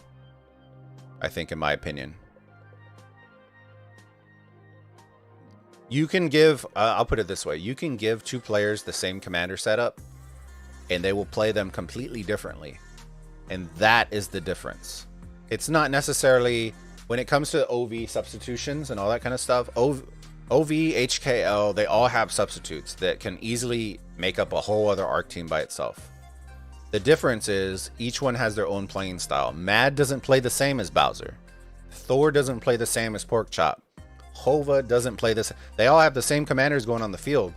I think, in my opinion. You can give, I'll put it this way: you can give 2 players the same commander setup and they will play them completely differently, and that is the difference. It's not necessarily, when it comes to OV substitutions and all that kind of stuff, OV, HKL, they all have substitutes that can easily make up a whole other ARK team by itself. The difference is each one has their own playing style. Mad doesn't play the same as Bowser. Thor doesn't play the same as Porkchop. Hova doesn't play this. They all have the same commanders going on the field,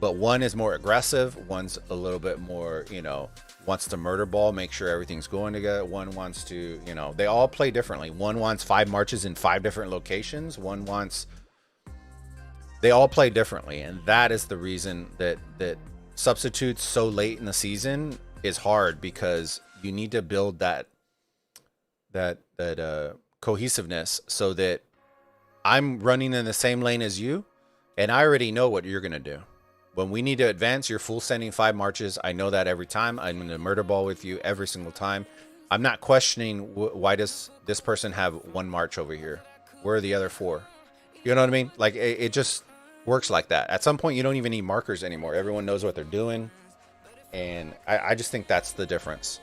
but one is more aggressive, one's a little bit more, you know, wants to murder ball, make sure everything's going together. One wants to, you know, they all play differently. One wants 5 marches in 5 different locations. One wants, they all play differently, and that is the reason that substitutes so late in the season is hard, because you need to build that cohesiveness, so that I'm running in the same lane as you, and I already know what you're gonna do. When we need to advance, you're full sending 5 marches. I know that every time. I'm gonna murder ball with you every single time. I'm not questioning why does this person have 1 march over here? Where are the other 4? You know what I mean? Like, it just works like that. At some point, you don't even need markers anymore. Everyone knows what they're doing. And I just think that's the difference.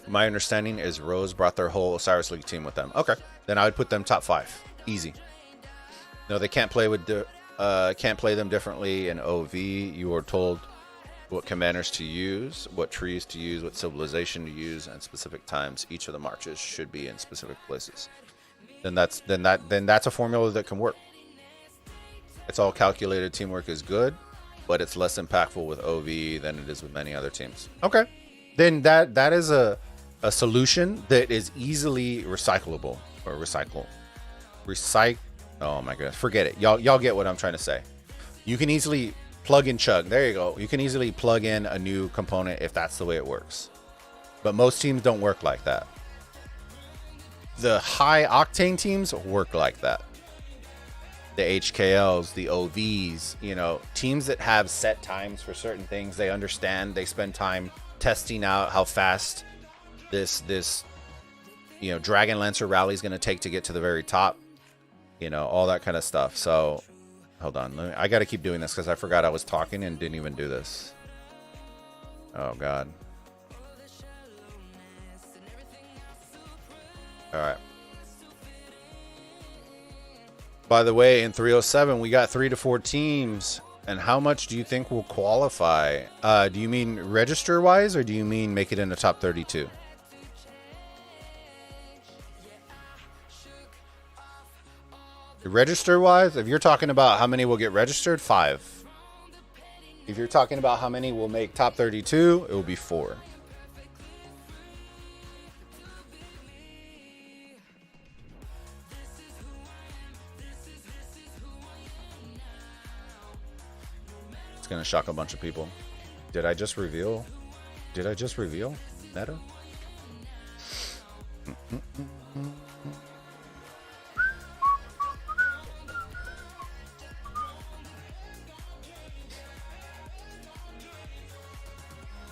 My understanding is Rose brought their whole Osiris League team with them. Okay, then I would put them top 5. Easy. No, they can't play with can't play them differently in OV. You are told what commanders to use, what trees to use, what civilization to use, and specific times each of the marches should be in specific places. Then that's a formula that can work. It's all calculated. Teamwork is good, but it's less impactful with OV than it is with many other teams. Okay, then that is a solution that is easily recyclable or recycle. Oh my goodness, forget it. Y'all get what I'm trying to say. You can easily plug and chug. There you go. You can easily plug in a new component if that's the way it works. But most teams don't work like that. The high octane teams work like that. The HKLs, the OVs, you know, teams that have set times for certain things, they understand, they spend time testing out how fast this you know, Dragon Lancer rally is going to take to get to the very top, you know, all that kind of stuff. So hold on. I got to keep doing this because I forgot I was talking and didn't even do this. Oh, God. All right. By the way, in 307, we got 3 to 4 teams. And how much do you think will qualify? Do you mean register-wise, or do you mean make it in the top 32? Register-wise, if you're talking about how many will get registered, 5. If you're talking about how many will make top 32, it will be 4. It's gonna shock a bunch of people. Did I just reveal? Did I just reveal meta?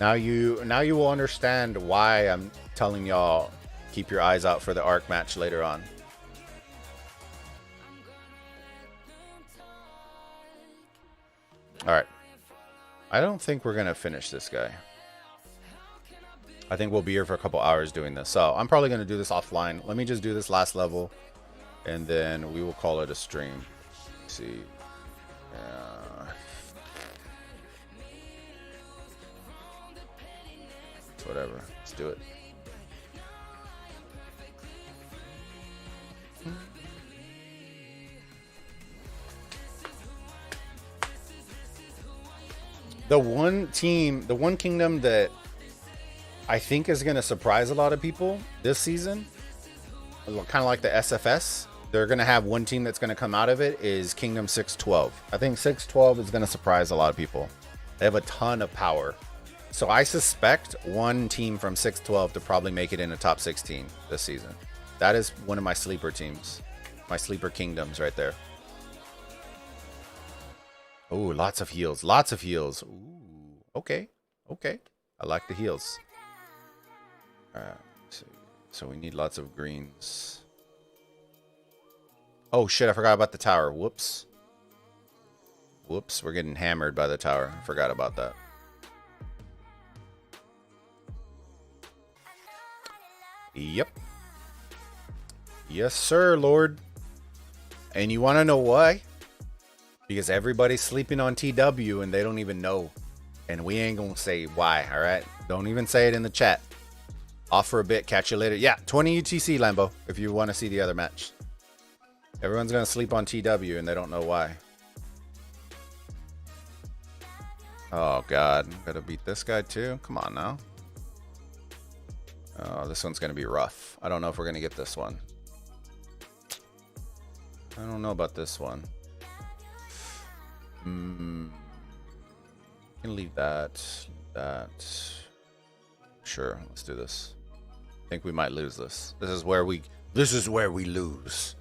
Now you will understand why I'm telling y'all keep your eyes out for the ARK match later on. All right. I don't think we're going to finish this guy. I think we'll be here for a couple hours doing this. So I'm probably going to do this offline. Let me just do this last level, and then we will call it a stream. Let's see. Whatever. Let's do it. The one team, the one kingdom that I think is going to surprise a lot of people this season, kind of like the SFS, they're going to have one team that's going to come out of it, is Kingdom 612. I think 612 is going to surprise a lot of people. They have a ton of power. So I suspect one team from 612 to probably make it in the top 16 this season. That is one of my sleeper teams. My sleeper kingdoms right there. Oh, lots of heals. Lots of heals. Ooh, okay. Okay. I like the heals. All right. So we need lots of greens. Oh, shit. I forgot about the tower. Whoops. Whoops. We're getting hammered by the tower. I forgot about that. Yep. Yes, sir, Lord. And you want to know why? Because everybody's sleeping on TW and they don't even know. And we ain't going to say why, all right? Don't even say it in the chat. Off for a bit. Catch you later. Yeah, 20 UTC, Lambo, if you want to see the other match. Everyone's going to sleep on TW and they don't know why. Oh, God. Got to beat this guy, too? Come on, now. Oh, this one's going to be rough. I don't know if we're going to get this one. I don't know about this one. Can leave that. Sure, let's do this. I think we might lose this. This is where we lose.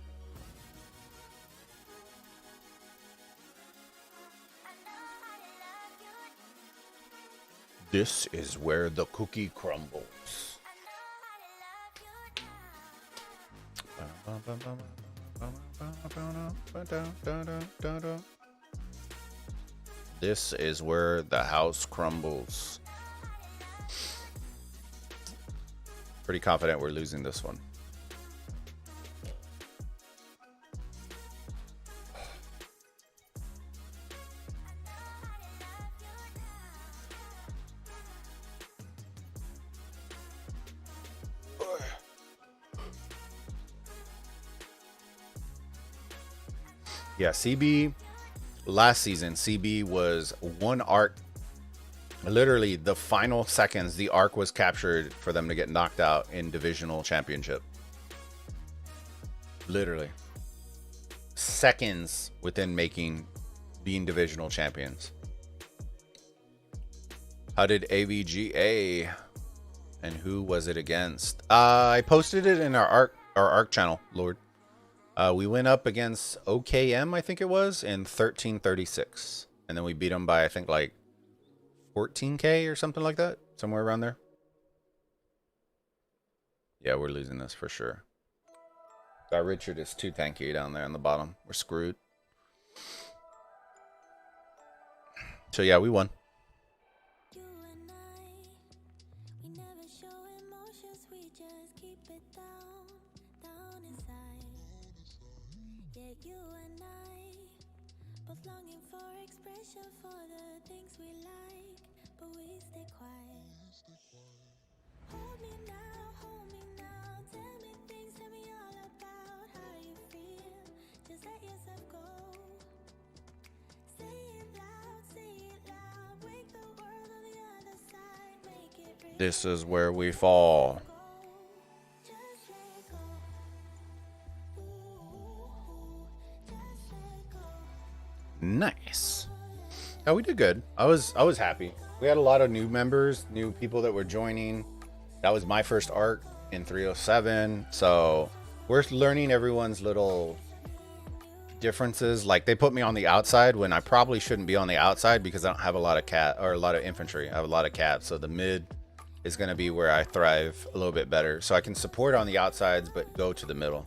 This is where the cookie crumbles. This is where the house crumbles. Pretty confident we're losing this one. Yeah, CB last season, CB was one ARK. Literally, the final seconds, the ARK was captured for them to get knocked out in divisional championship. Literally. Seconds within being divisional champions. How did AVGA? And who was it against? I posted it in our ARK channel, Lord. We went up against OKM, I think it was, in 1336. And then we beat them by, I think, like 14K or something like that. Somewhere around there. Yeah, we're losing this for sure. Richard is too tanky down there on the bottom. We're screwed. So yeah, we won. This is where we fall. Nice. Oh, we did good. I was happy. We had a lot of new members, new people that were joining. That was my first ARK in 307. So we're learning everyone's little differences. Like, they put me on the outside when I probably shouldn't be on the outside because I don't have a lot of a lot of infantry. I have a lot of cats. So the mid is going to be where I thrive a little bit better. So I can support on the outsides, but go to the middle.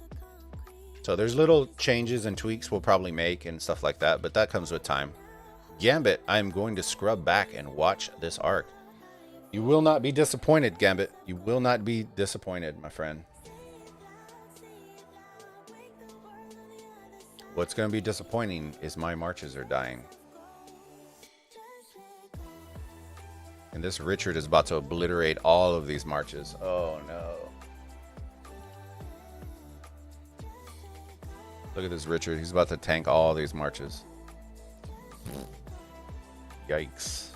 So there's little changes and tweaks we'll probably make and stuff like that, but that comes with time. Gambit, I'm going to scrub back and watch this ARK. You will not be disappointed, Gambit. You will not be disappointed, my friend. What's going to be disappointing is my marches are dying. And this Richard is about to obliterate all of these marches. Oh no. Look at this Richard. He's about to tank all these marches. Yikes.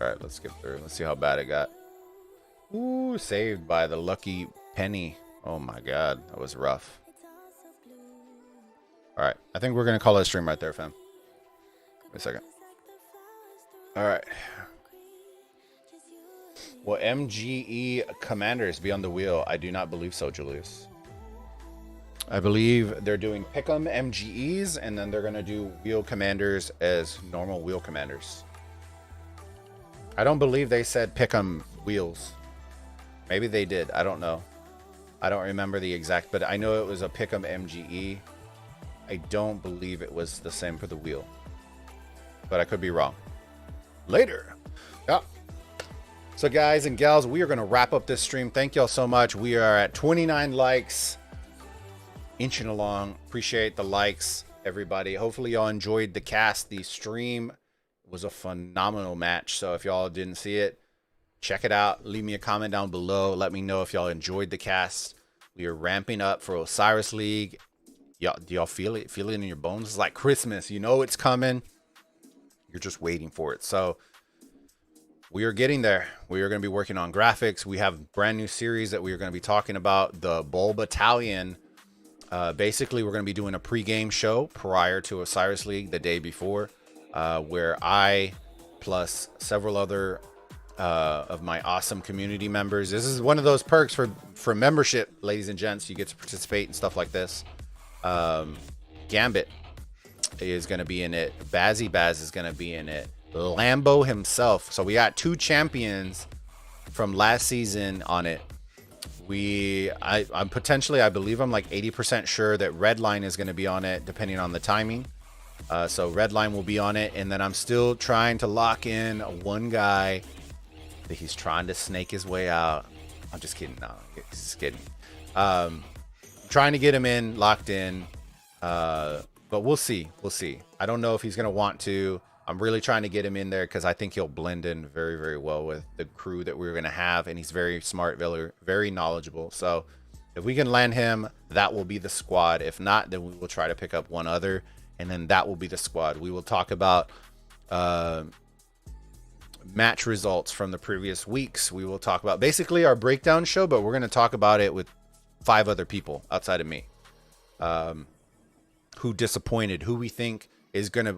Alright, let's skip through. Let's see how bad it got. Ooh, saved by the lucky penny. Oh my god, that was rough. Alright, I think we're going to call it a stream right there, fam. Wait a second. Alright. Will MGE commanders be on the wheel? I do not believe so, Julius. I believe they're doing pick'em MGEs, and then they're going to do wheel commanders as normal wheel commanders. I don't believe they said pick'em wheels. Maybe they did. I don't know. I don't remember the exact, but I know it was a pick'em MGE. I don't believe it was the same for the wheel, but I could be wrong. Later. Yeah. So guys and gals, we are going to wrap up this stream. Thank y'all so much. We are at 29 likes. Inching along. Appreciate the likes, everybody. Hopefully y'all enjoyed the cast. The stream was a phenomenal match. So if y'all didn't see it, check it out. Leave me a comment down below. Let me know if y'all enjoyed the cast. We are ramping up for Osiris League. Y'all, do y'all feel it? Feel it in your bones? It's like Christmas. You know it's coming. You're just waiting for it. So we are getting there. We are going to be working on graphics. We have a brand new series that we are going to be talking about, the Bulbaritos. Basically, we're going to be doing a pre-game show prior to Osiris League the day before, where I plus several other of my awesome community members. This is one of those perks for membership, ladies and gents. You get to participate and stuff like this. Gambit is going to be in it. Bazzy Baz is going to be in it. Lambo himself. So we got two champions from last season on it. I'm potentially, I believe I'm like 80% sure that Redline is going to be on it, depending on the timing. So Redline will be on it, and then I'm still trying to lock in one guy that he's trying to snake his way out. I'm just kidding. No, just kidding. Trying to get him in, locked in, but we'll see. We'll see. I don't know if he's going to want to. I'm really trying to get him in there because I think he'll blend in very, very well with the crew that we're going to have. And he's very smart, very, very knowledgeable. So if we can land him, that will be the squad. If not, then we will try to pick up one other. And then that will be the squad. We will talk about match results from the previous weeks. We will talk about basically our breakdown show, but we're going to talk about it with 5 other people outside of me. Who disappointed, who we think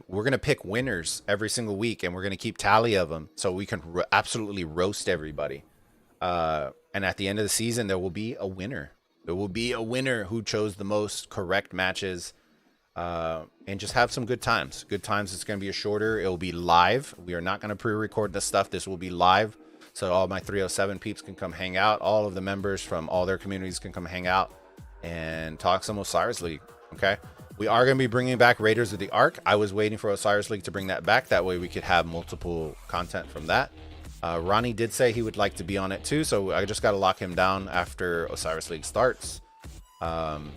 we're gonna pick winners every single week, and we're gonna keep tally of them so we can absolutely roast everybody. And at the end of the season, there will be a winner. There will be a winner who chose the most correct matches, and just have some good times. Good times. It's gonna be a shorter. It will be live. We are not gonna pre-record this stuff. This will be live, so all my 307 peeps can come hang out. All of the members from all their communities can come hang out and talk some Osiris League. Okay. We are going to be bringing back Raiders of the Ark. I was waiting for Osiris League to bring that back. That way we could have multiple content from that. Ronnie did say he would like to be on it too, so I just got to lock him down after Osiris League starts. And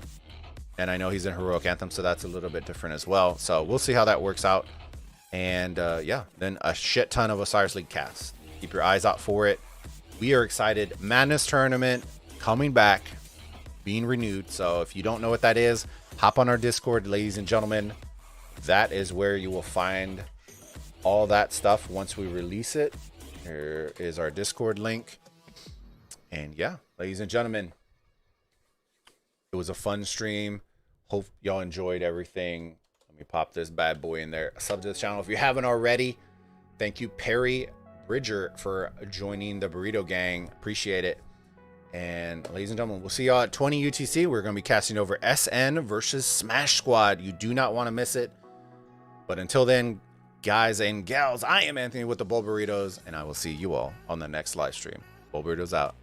I know he's in Heroic Anthem, so that's a little bit different as well. So we'll see how that works out. And yeah, then a shit ton of Osiris League casts. Keep your eyes out for it. We are excited. Madness Tournament coming back, being renewed. So if you don't know what that is, hop on our Discord, ladies and gentlemen. That is where you will find all that stuff once we release it. Here is our Discord link. And yeah, ladies and gentlemen, it was a fun stream. Hope y'all enjoyed everything. Let me pop this bad boy in there. Sub to the channel if you haven't already. Thank you, Perry Bridger, for joining the Burrito Gang. Appreciate it. And ladies and gentlemen, we'll see y'all at 20 UTC. We're going to be casting over SN versus Smash Squad. You do not want to miss it. But until then, guys and gals, I am Anthony with the Bulbaritos, and I will see you all on the next live stream. Bulbaritos out.